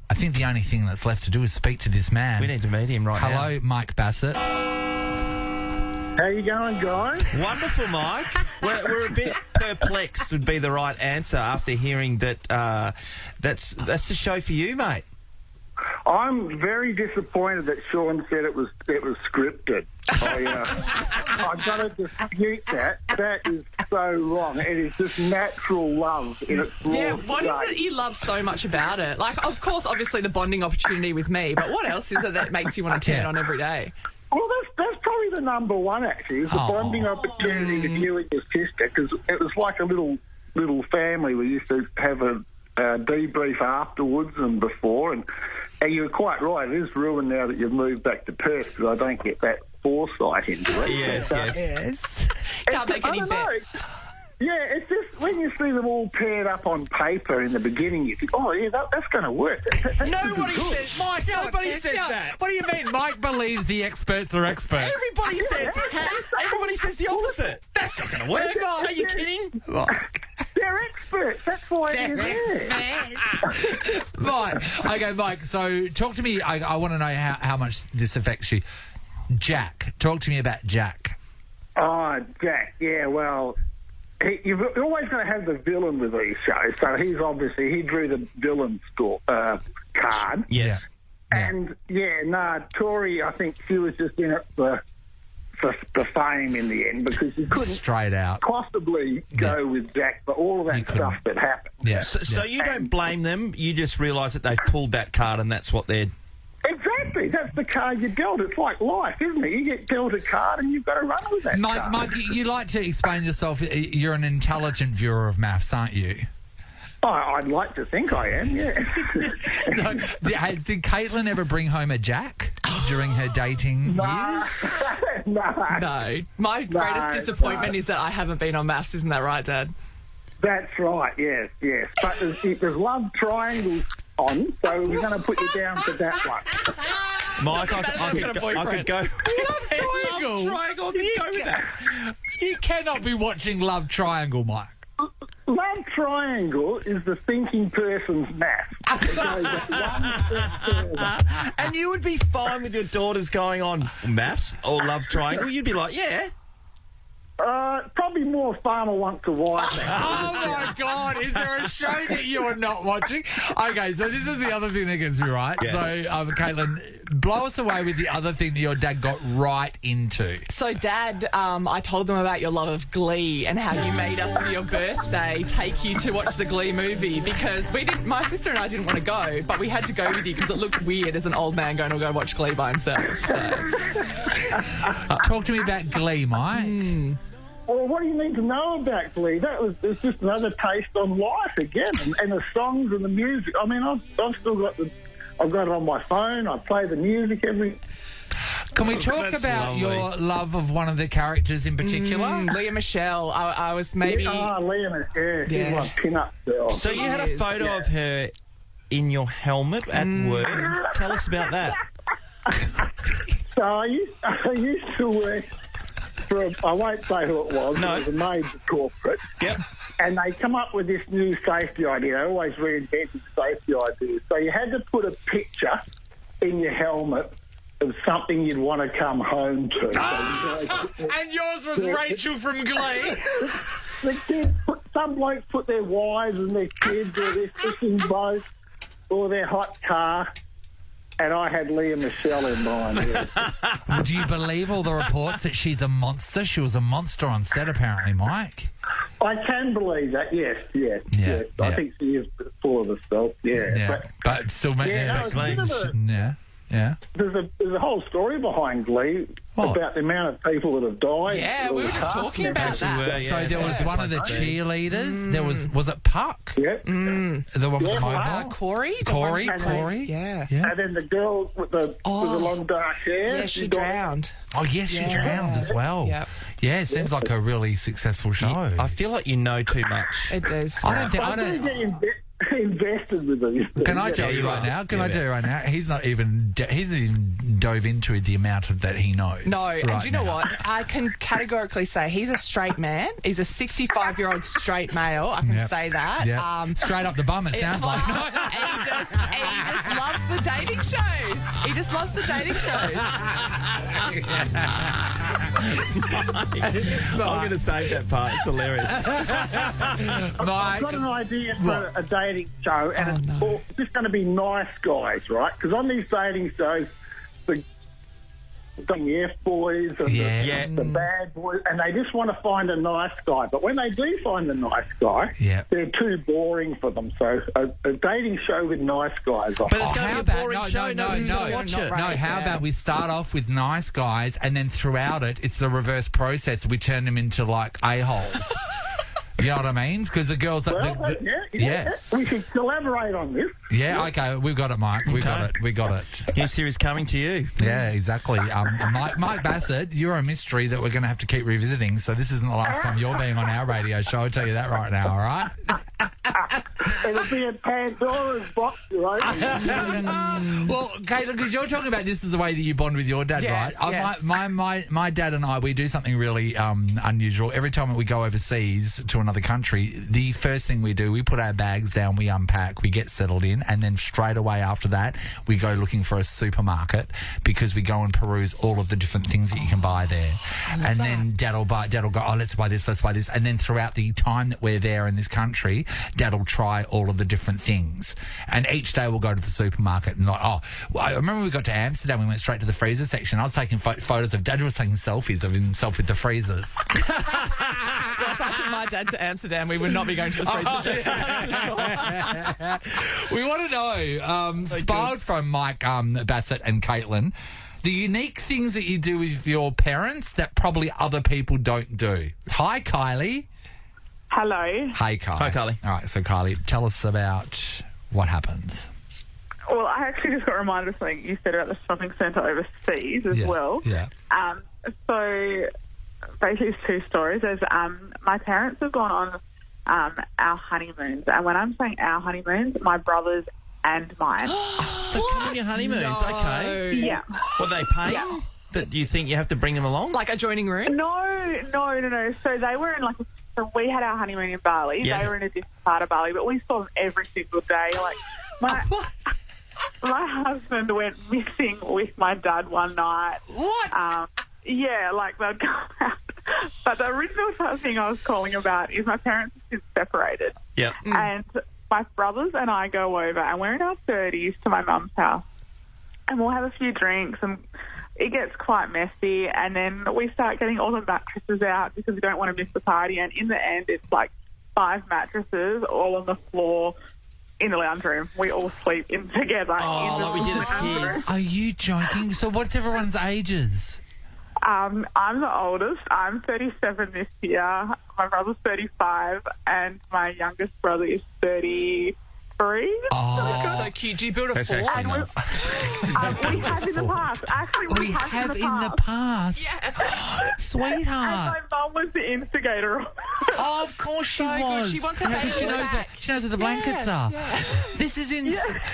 I think the only thing that's left to do is speak to this man. We need to meet him now. Hello, Mike Bassett. How you going, guys? Wonderful, Mike. We're a bit perplexed would be the right answer after hearing that that's the show for you, mate. I'm very disappointed that Sean said it was scripted. I've got to dispute that. That is so wrong. It is just natural love in its raw What is it you love so much about it? Like, of course, obviously the bonding opportunity with me, but what else is it that makes you want to turn on every day? Well, that's probably the number one, actually, is the bonding opportunity with you and your sister, because it was like a little family. We used to have a debrief afterwards and before, and you're quite right, it is ruined now that you've moved back to Perth, because I don't get that foresight into it. Yes. Can't make any bets. Yeah, it's just when you see them all paired up on paper in the beginning, you think, oh, yeah, that's going to work. Nobody says, Mike, nobody says that. What do you mean? Mike believes the experts are experts. Everybody says the opposite. That's not going to work. Are you kidding? They're experts. That's why they're there. Right. Okay, Mike, so talk to me. I want to know how much this affects you. Jack. Talk to me about Jack. Oh, Jack. Yeah, well, you're always going to have the villain with these shows. So he drew the villain card. Yes. And, Tori, I think she was just in it for fame in the end, because you couldn't straight out possibly go with Jack for all of that stuff that happened. Yeah. So you don't blame them. You just realise that they've pulled that card and that's what they're... Exactly. That's the card you dealt. It's like life, isn't it? You get dealt a card and you've got to run with that card. Mike, you like to explain yourself. You're an intelligent viewer of maths, aren't you? Oh, I'd like to think I am, yeah. Did Caitlin ever bring home a Jack during her dating years? No. My greatest disappointment is that I haven't been on maths. Isn't that right, Dad? That's right, yes. But there's love triangles on, so we're going to put you down for that one. Mike, I could go... Love Triangle? I could go with that. You cannot be watching Love Triangle, Mike. Love triangle is the thinking person's math. And you would be fine with your daughters going on maths or love triangle? You'd be like, yeah. Probably more farmer wants a wife. Oh my God! Is there a show that you are not watching? Okay, so this is the other thing that gets me right. Yeah. So, Caitlin, blow us away with the other thing that your dad got right into. So, Dad, I told them about your love of Glee and how you made us for your birthday take you to watch the Glee movie, because my sister and I didn't want to go, but we had to go with you because it looked weird as an old man going to go watch Glee by himself. So. Talk to me about Glee, Mike. Well, what do you need to know about Glee? It's just another taste on life again, and the songs and the music. I mean, I've still got I've got it on my phone. I play the music every. Can we talk about your love of one of the characters in particular? Leah Michelle. I was maybe... Leah Michelle. She's my pin-up girl. So you had a photo of her in your helmet at work. Tell us about that. So I used to work I won't say who it was. No. It was a major corporate. Yep. And they come up with this new safety idea. They always reinvented safety ideas. So you had to put a picture in your helmet of something you'd want to come home to. And yours was Rachel from Glee. Some blokes put their wives and their kids or their fishing boat or their hot car. And I had Leah Michelle in mind. Yes. Do you believe all the reports that she's a monster? She was a monster on set, apparently, Mike. I can believe that, yes. Yeah. I think she is full of herself, yeah. But still... Yeah. Yeah. There's a whole story behind Glee about the amount of people that have died. Yeah, we were just talking about that. So there was one of the cheerleaders. There was it Puck? Yeah. The one with the mobile? Corey. Corey. Yeah. And then the girl with the long dark hair. Yeah, she drowned. Oh, yes, she drowned as well. Yep. Yeah, it seems like a really successful show. I feel like you know too much. It does. I don't think. Invested with these things. Can I tell you right now? Can I tell you right now? He's not even. He's even dove into the amount of that he knows. No, right and do you know now. what? I can categorically say he's a straight man. He's a 65-year-old straight male. I can say that. Yep. Straight up the bum, it sounds like. He just loves the dating shows. He just loves the dating shows. I'm going to save that part. It's hilarious. I've got an idea for a dating show, and it's just going to be nice guys, right? Because on these dating shows, the F-boys and the bad boys, and they just want to find a nice guy. But when they do find a nice guy, they're too boring for them. So a dating show with nice guys. But it's going to be a boring show. Nobody's going to watch it. No, how about we start off with nice guys, and then throughout it's the reverse process. We turn them into, like, a-holes. You know what I mean? Because the girls... We should collaborate on this. Yeah, okay, we've got it, Mike. We got it. New series coming to you. Yeah, exactly. Mike Bassett, you're a mystery that we're going to have to keep revisiting, so this isn't the last time you're being on our radio show. I'll tell you that right now, all right? It'll be a Pandora's box, right? Well, Caitlin, because you're talking about this is the way that you bond with your dad, Yes, right? yes. My dad and I, we do something really unusual. Every time we go overseas to another country, the first thing we do, we put our bags down, we unpack, we get settled in, and then straight away after that, we go looking for a supermarket because we go and peruse all of the different things that you can buy there. And then Dad'll go, oh, let's buy this. And then throughout the time that we're there in this country, Dad'll try all of the different things. And each day we'll go to the supermarket and I remember we got to Amsterdam, we went straight to the freezer section. I was taking photos of Dad was taking selfies of himself with the freezers. Well, if I took my dad to Amsterdam, we would not be going to the freezer section. We want to know, spiled from Mike Bassett and Caitlin, the unique things that you do with your parents that probably other people don't do. Hi, Kylie. Hello. Hey, Kylie. Hi, Kylie. All right, so Kylie, tell us about what happens. Well, I actually just got reminded of something you said about the shopping centre overseas as well. Yeah. So basically it's two stories. There's my parents have gone on our honeymoons, and when I'm saying our honeymoons, my brothers and mine. They come on your honeymoons, okay. Yeah. What, they pay? Yeah. That you think you have to bring them along? Like adjoining rooms? No. So they were in so we had our honeymoon in Bali. Yeah. They were in a different part of Bali, but we saw them every single day. Like my husband went missing with my dad one night. What? Yeah, like they'd go out. But the original thing I was calling about is my parents have since separated. Yeah. And my brothers and I go over, and we're in our 30s to my mum's house, and we'll have a few drinks, and it gets quite messy, and then we start getting all the mattresses out because we don't want to miss the party, and in the end it's like 5 mattresses all on the floor in the lounge room. We all sleep in together. Oh, like we did as kids. Are you joking? So what's everyone's ages? I'm the oldest. I'm 37 this year. My brother's 35, and my youngest brother is 33. Oh, so cute. Do you build a fort? We have in the past. Actually, we have in the past. Yeah. Sweetheart. And my mum was the instigator. Oh, of course she was. She wants her baby back. She knows where the blankets are. Yeah. This is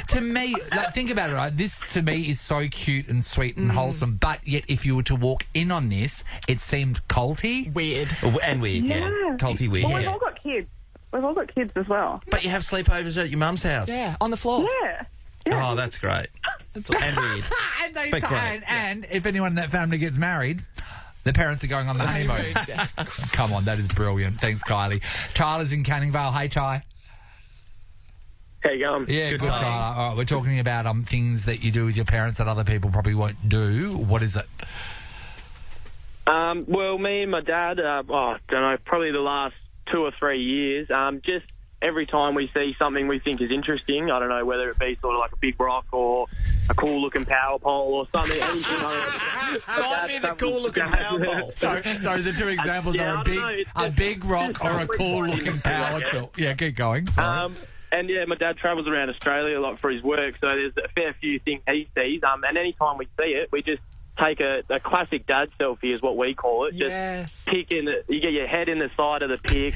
to me. Like, think about it. Right, this to me is so cute and sweet and wholesome. But yet, if you were to walk in on this, it seemed culty, weird, and weird. Yeah, culty weird. Well, we've all got kids. We've all got kids as well. But you have sleepovers at your mum's house. Yeah, on the floor. Yeah. Oh, that's great. And weird. and if anyone in that family gets married, the parents are going on the honeymoon. Come on, that is brilliant. Thanks, Kylie. Tyler's in Canning Vale. Hey, Ty. How you going? Yeah, good Tyler. All right, we're talking about things that you do with your parents that other people probably won't do. What is it? Well, me and my dad, I don't know, probably the last 2 or 3 years, just every time we see something we think is interesting, I don't know, whether it be sort of like a big rock or a cool-looking power pole or something, anything like that. Find me the cool-looking power pole. So the two examples are a big rock or a cool-looking power tool. Yeah, keep going. Sorry. And yeah, my dad travels around Australia a lot for his work, so there's a fair few things he sees. And any time we see it, we just take a classic dad selfie, is what we call it. Just pick you get your head in the side of the pic,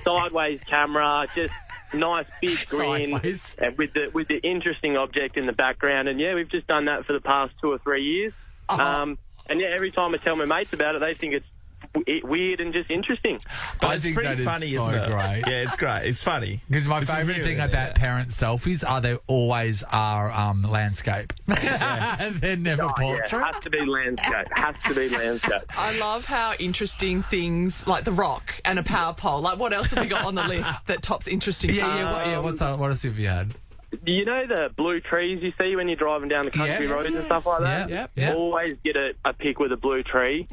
sideways camera, just nice big grin, and with the interesting object in the background. And yeah, we've just done that for the past 2 or 3 years. And yeah, every time I tell my mates about it, they think it's weird and just interesting. But it's pretty funny, isn't it? Great. Yeah, it's great. It's funny. Because my favourite thing about parent selfies are they always are landscape. They're never portrait. Yeah, has to be landscape. I love how interesting things like the rock and a power pole. Like, what else have we got on the list that tops interesting? What else have you had? You know the blue trees you see when you're driving down the country roads and stuff like that? Yeah. Always get a pic with a blue tree.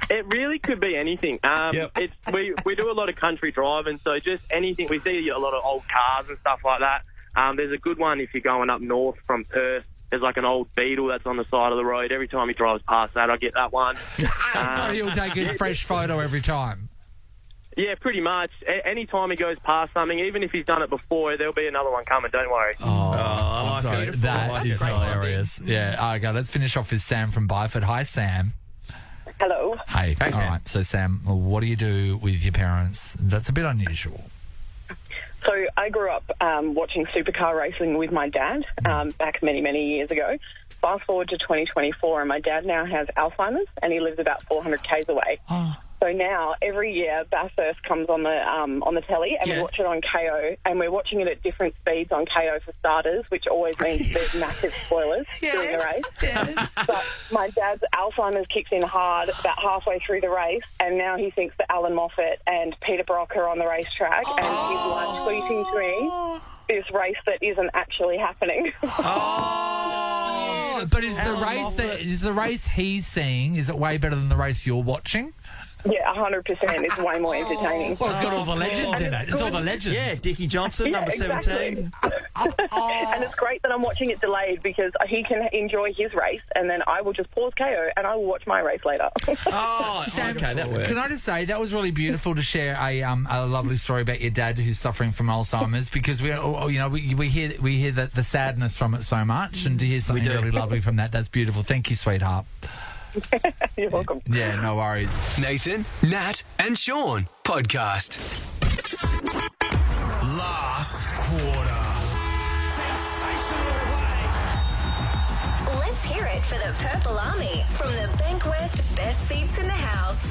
It really could be anything. We do a lot of country driving, so just anything. We see a lot of old cars and stuff like that. There's a good one if you're going up north from Perth. There's like an old Beetle that's on the side of the road. Every time he drives past that, I get that one. So he'll take a fresh photo every time. Yeah, pretty much. Any time he goes past something, even if he's done it before, there'll be another one coming, don't worry. I like it. That is hilarious. Yeah, okay, let's finish off with Sam from Byford. Hi, Sam. Hello. Hey, Sam. All right, so Sam, what do you do with your parents? That's a bit unusual. So I grew up watching supercar racing with my dad back many, many years ago. Fast forward to 2024, and my dad now has Alzheimer's, and he lives about 400 k's away. So now, every year, Bathurst comes on the telly, and we watch it on KO, and we're watching it at different speeds on KO for starters, which always means there's massive spoilers during the race. But my dad's Alzheimer's kicks in hard about halfway through the race, and now he thinks that Alan Moffat and Peter Brock are on the racetrack, and he's like tweeting to me this race that isn't actually happening. But is the race he's seeing, is it way better than the race you're watching? Yeah, 100%. It's way more entertaining. Well, it's got all the legends in it. It's all the legends. Yeah, Dickie Johnson, number 17. And it's great that I'm watching it delayed because he can enjoy his race and then I will just pause KO and I will watch my race later. Sam, okay, that works. Can I just say, that was really beautiful to share a lovely story about your dad who's suffering from Alzheimer's, because we hear the sadness from it so much, and to hear something really lovely from that's beautiful. Thank you, sweetheart. You're welcome. Yeah, no worries. Nathan, Nat, and Sean podcast. Last quarter. Sensational play. Let's hear it for the Purple Army from the Bankwest Best Seats in the House.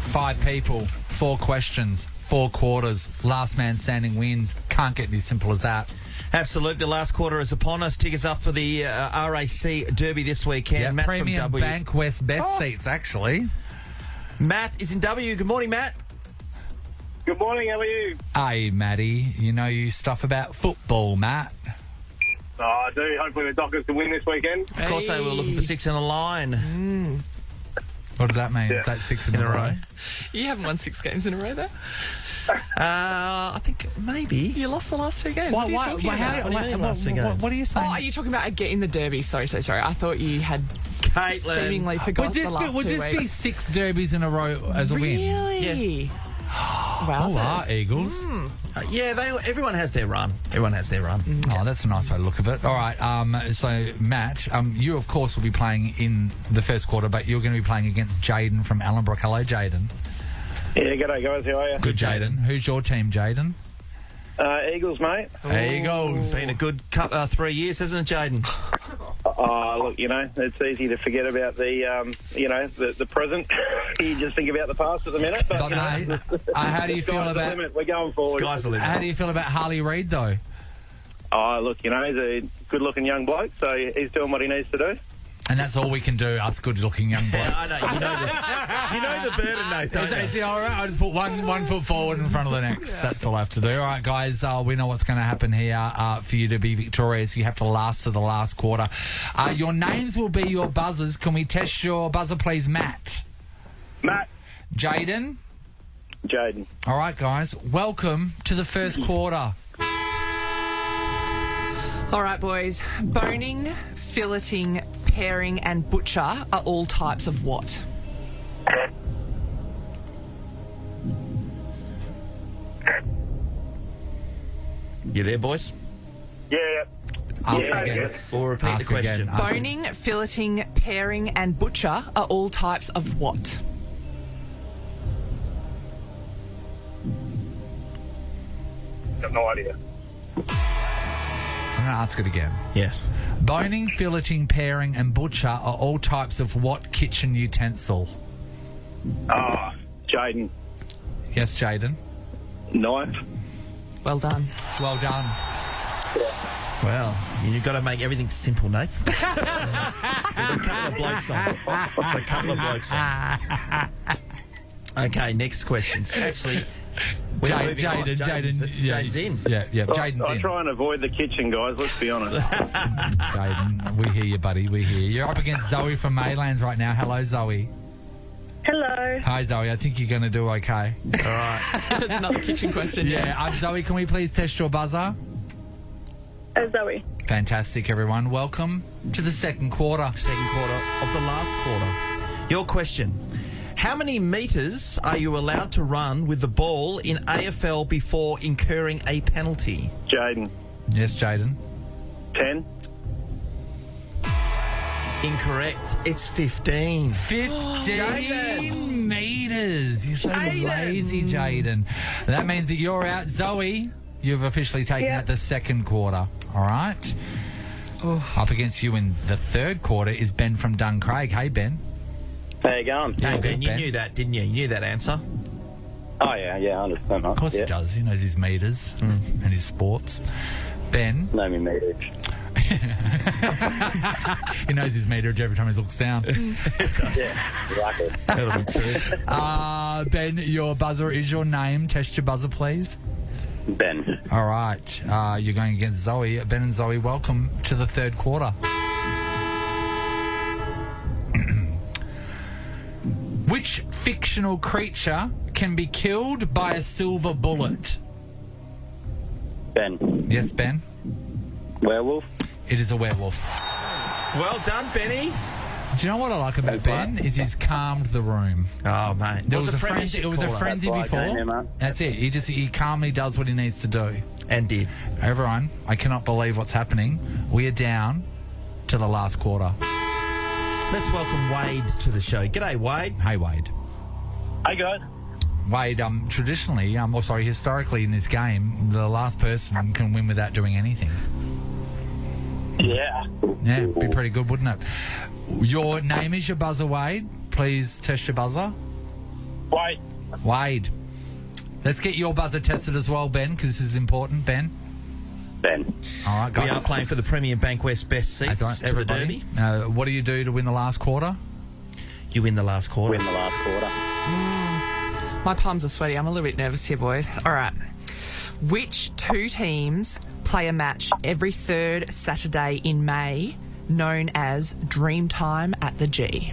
5 people, 4 questions, 4 quarters. Last man standing wins. Can't get any simple as that. Absolutely. The last quarter is upon us. Tickets up for the RAC Derby this weekend. Yeah, Matt premium from W. Bankwest Best Seats, actually. Matt is in W. Good morning, Matt. Good morning, how are you? Hey, Matty. You know you stuff about football, Matt. Oh, I do. Hopefully the Dockers can win this weekend. Of course they were looking for 6 in a line. What does that mean? Yeah. Is that 6 in a row? You haven't won 6 games in a row, though. I think maybe. You lost the last 2 games. What are you saying? Oh, are you talking about getting the Derby? Sorry. I thought you had Caitlin. seemingly forgotten the last 2 weeks. Would this be 6 derbies in a row as a win? Really? Yeah. Wow, Eagles. Everyone has their run. Oh, that's a nice way to look at it. All right, so Matt, you of course will be playing in the first quarter, but you're going to be playing against Jaden from Allenbrook. Hello, Jaden. Yeah, g'day guys, how are you? Good, Jaden. Who's your team, Jaden? Eagles, mate. Eagles. Been a good 3 years, hasn't it, Jaden? Look, it's easy to forget about the present. You just think about the past at the minute. But, how do you feel about... We're going forward. Sky's the limit. How do you feel about Harley Reid, though? Look, he's a good-looking young bloke, so he's doing what he needs to do. And that's all we can do, us good-looking young blokes. I know. You know the burden, Nathan. All right, I just put one foot forward in front of the next. That's all I have to do. All right, guys, we know what's going to happen here. For you to be victorious, you have to last to the last quarter. Your names will be your buzzers. Can we test your buzzer, please, Matt? Matt. Jaden? Jaden. All right, guys. Welcome to the first quarter. All right, boys. Boning, filleting, paring, and butcher are all types of what? You there, boys? Yeah. Ask again. Or repeat the question. Boning, filleting, paring, and butcher are all types of what? Got no idea. I'm going to ask it again. Yes. Boning, filleting, paring, and butcher are all types of what kitchen utensil? Jaden. Yes, Jaden. Knife. Well done. Well done. Well, you've got to make everything simple, Nath. There's a couple of blokes on. Okay, next questions. Actually, Jaden's in. Yeah, Jaden's I in. try and avoid the kitchen, guys, let's be honest. Jaden, we hear you, buddy. We hear you. You're up against Zoe from Maylands right now. Hello, Zoe. Hello. Hi, Zoe. I think you're going to do okay. All right. If it's another kitchen question, yes. Yeah, Zoe, can we please test your buzzer? Zoe. Fantastic, everyone. Welcome to the second quarter. Second quarter of the last quarter. Your question. How many metres are you allowed to run with the ball in AFL before incurring a penalty? Jaden. Yes, Jaden. 10. Incorrect. It's 15. 15 metres. You're so lazy, Jaden. That means that you're out. Zoe, you've officially taken out the second quarter. All right? Up against you in the third quarter is Ben from Duncraig. Hey, Ben. How you going? Hey, Ben, you knew that, didn't you? You knew that answer. Oh, yeah, 100%. Of course he does. He knows his metres and his sports. Ben. Know me metres. He knows his meterage every time he looks down. Yeah, exactly. That'll be true. Ben, your buzzer is your name. Test your buzzer, please. Ben. All right. You're going against Zoe. Ben and Zoe, welcome to the third quarter. Which fictional creature can be killed by a silver bullet? Ben. Yes, Ben. Werewolf. It is a werewolf. Well done, Benny. Do you know what I like about Ben? Is he's calmed the room. Oh, mate. There was a frenzy. It was a frenzy before. That's it. He calmly does what he needs to do. And did. Everyone, I cannot believe what's happening. We are down to the last quarter. Let's welcome Wade to the show. G'day, Wade. Hey, Wade. Hey, guys. Wade, historically in this game, the last person can win without doing anything. Yeah. Yeah, it'd be pretty good, wouldn't it? Your name is your buzzer, Wade. Please test your buzzer. Wade. Let's get your buzzer tested as well, Ben, because this is important. Ben. All right, we are playing for the Premier Bank West best seats to the Derby. What do you do to win the last quarter? You win the last quarter. My palms are sweaty. I'm a little bit nervous here, boys. All right. Which two teams play a match every third Saturday in May known as Dreamtime at the G?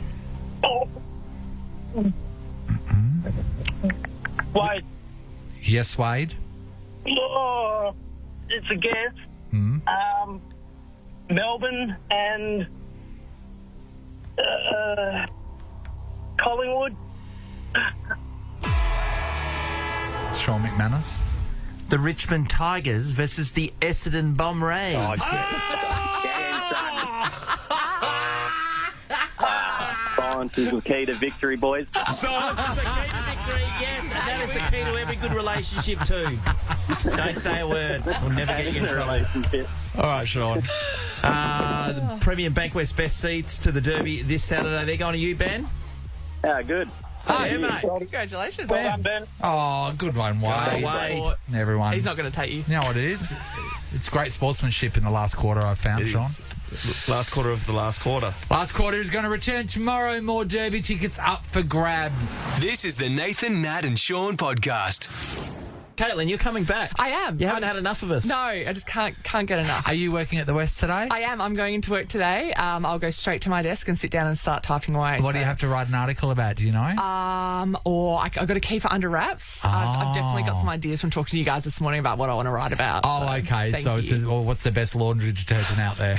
Wade. Yes, Wade. Oh, it's a guess. Melbourne and Collingwood. Sean McManus. The Richmond Tigers versus the Essendon Bomb Rays. Science is the key to victory, boys. Science is the key to victory, yes, and that is the key to every good relationship too. Don't say a word. We'll never get you in trouble. All right, Sean. The Premier Bank West best seats to the Derby this Saturday. They're going to you, Ben? Good. Hey, mate. Congratulations, Well done, Ben. Oh, good one, Wade. Wade. Everyone. He's not going to take you. You know what it is? It's great sportsmanship in the last quarter, I've found, Sean. Last quarter of the last quarter. Last quarter is going to return tomorrow. More Derby tickets up for grabs. This is the Nathan, Nat and Sean podcast. Caitlin, you're coming back. I am. You haven't had enough of us. No, I just can't get enough. Are you working at the West today? I am. I'm going into work today. I'll go straight to my desk and sit down and start typing away. What do you have to write an article about? Do you know? Or I've got to keep it under wraps. I've definitely got some ideas from talking to you guys this morning about what I want to write about. Oh, okay. So what's the best laundry detergent out there?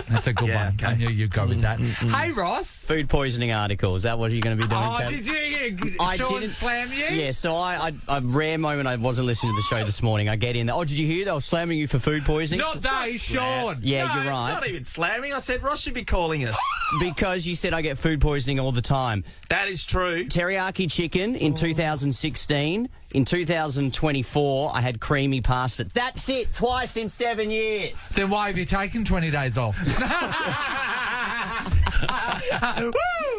That's a good one. Okay. I knew you'd go with that. Hey, Ross. Food poisoning article. Is that what you're going to be doing? Oh, did you? Sean slam you? Yeah, so a rare moment I wasn't listening to the show this morning. I get in there. Oh, did you hear they were slamming you for food poisoning? Not they, Sean. Yeah, no, you're right. It's not even slamming. I said Ross should be calling us. Because you said I get food poisoning all the time. That is true. Teriyaki chicken in 2016. In 2024, I had creamy pasta. That's it, twice in 7 years. Then why have you taken 20 days off?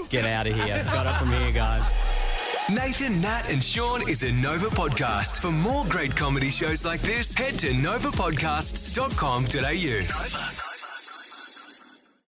Get out of here. Got up from here, guys. Nathan, Nat and Sean is a Nova podcast. For more great comedy shows like this, head to novapodcasts.com.au. Nova.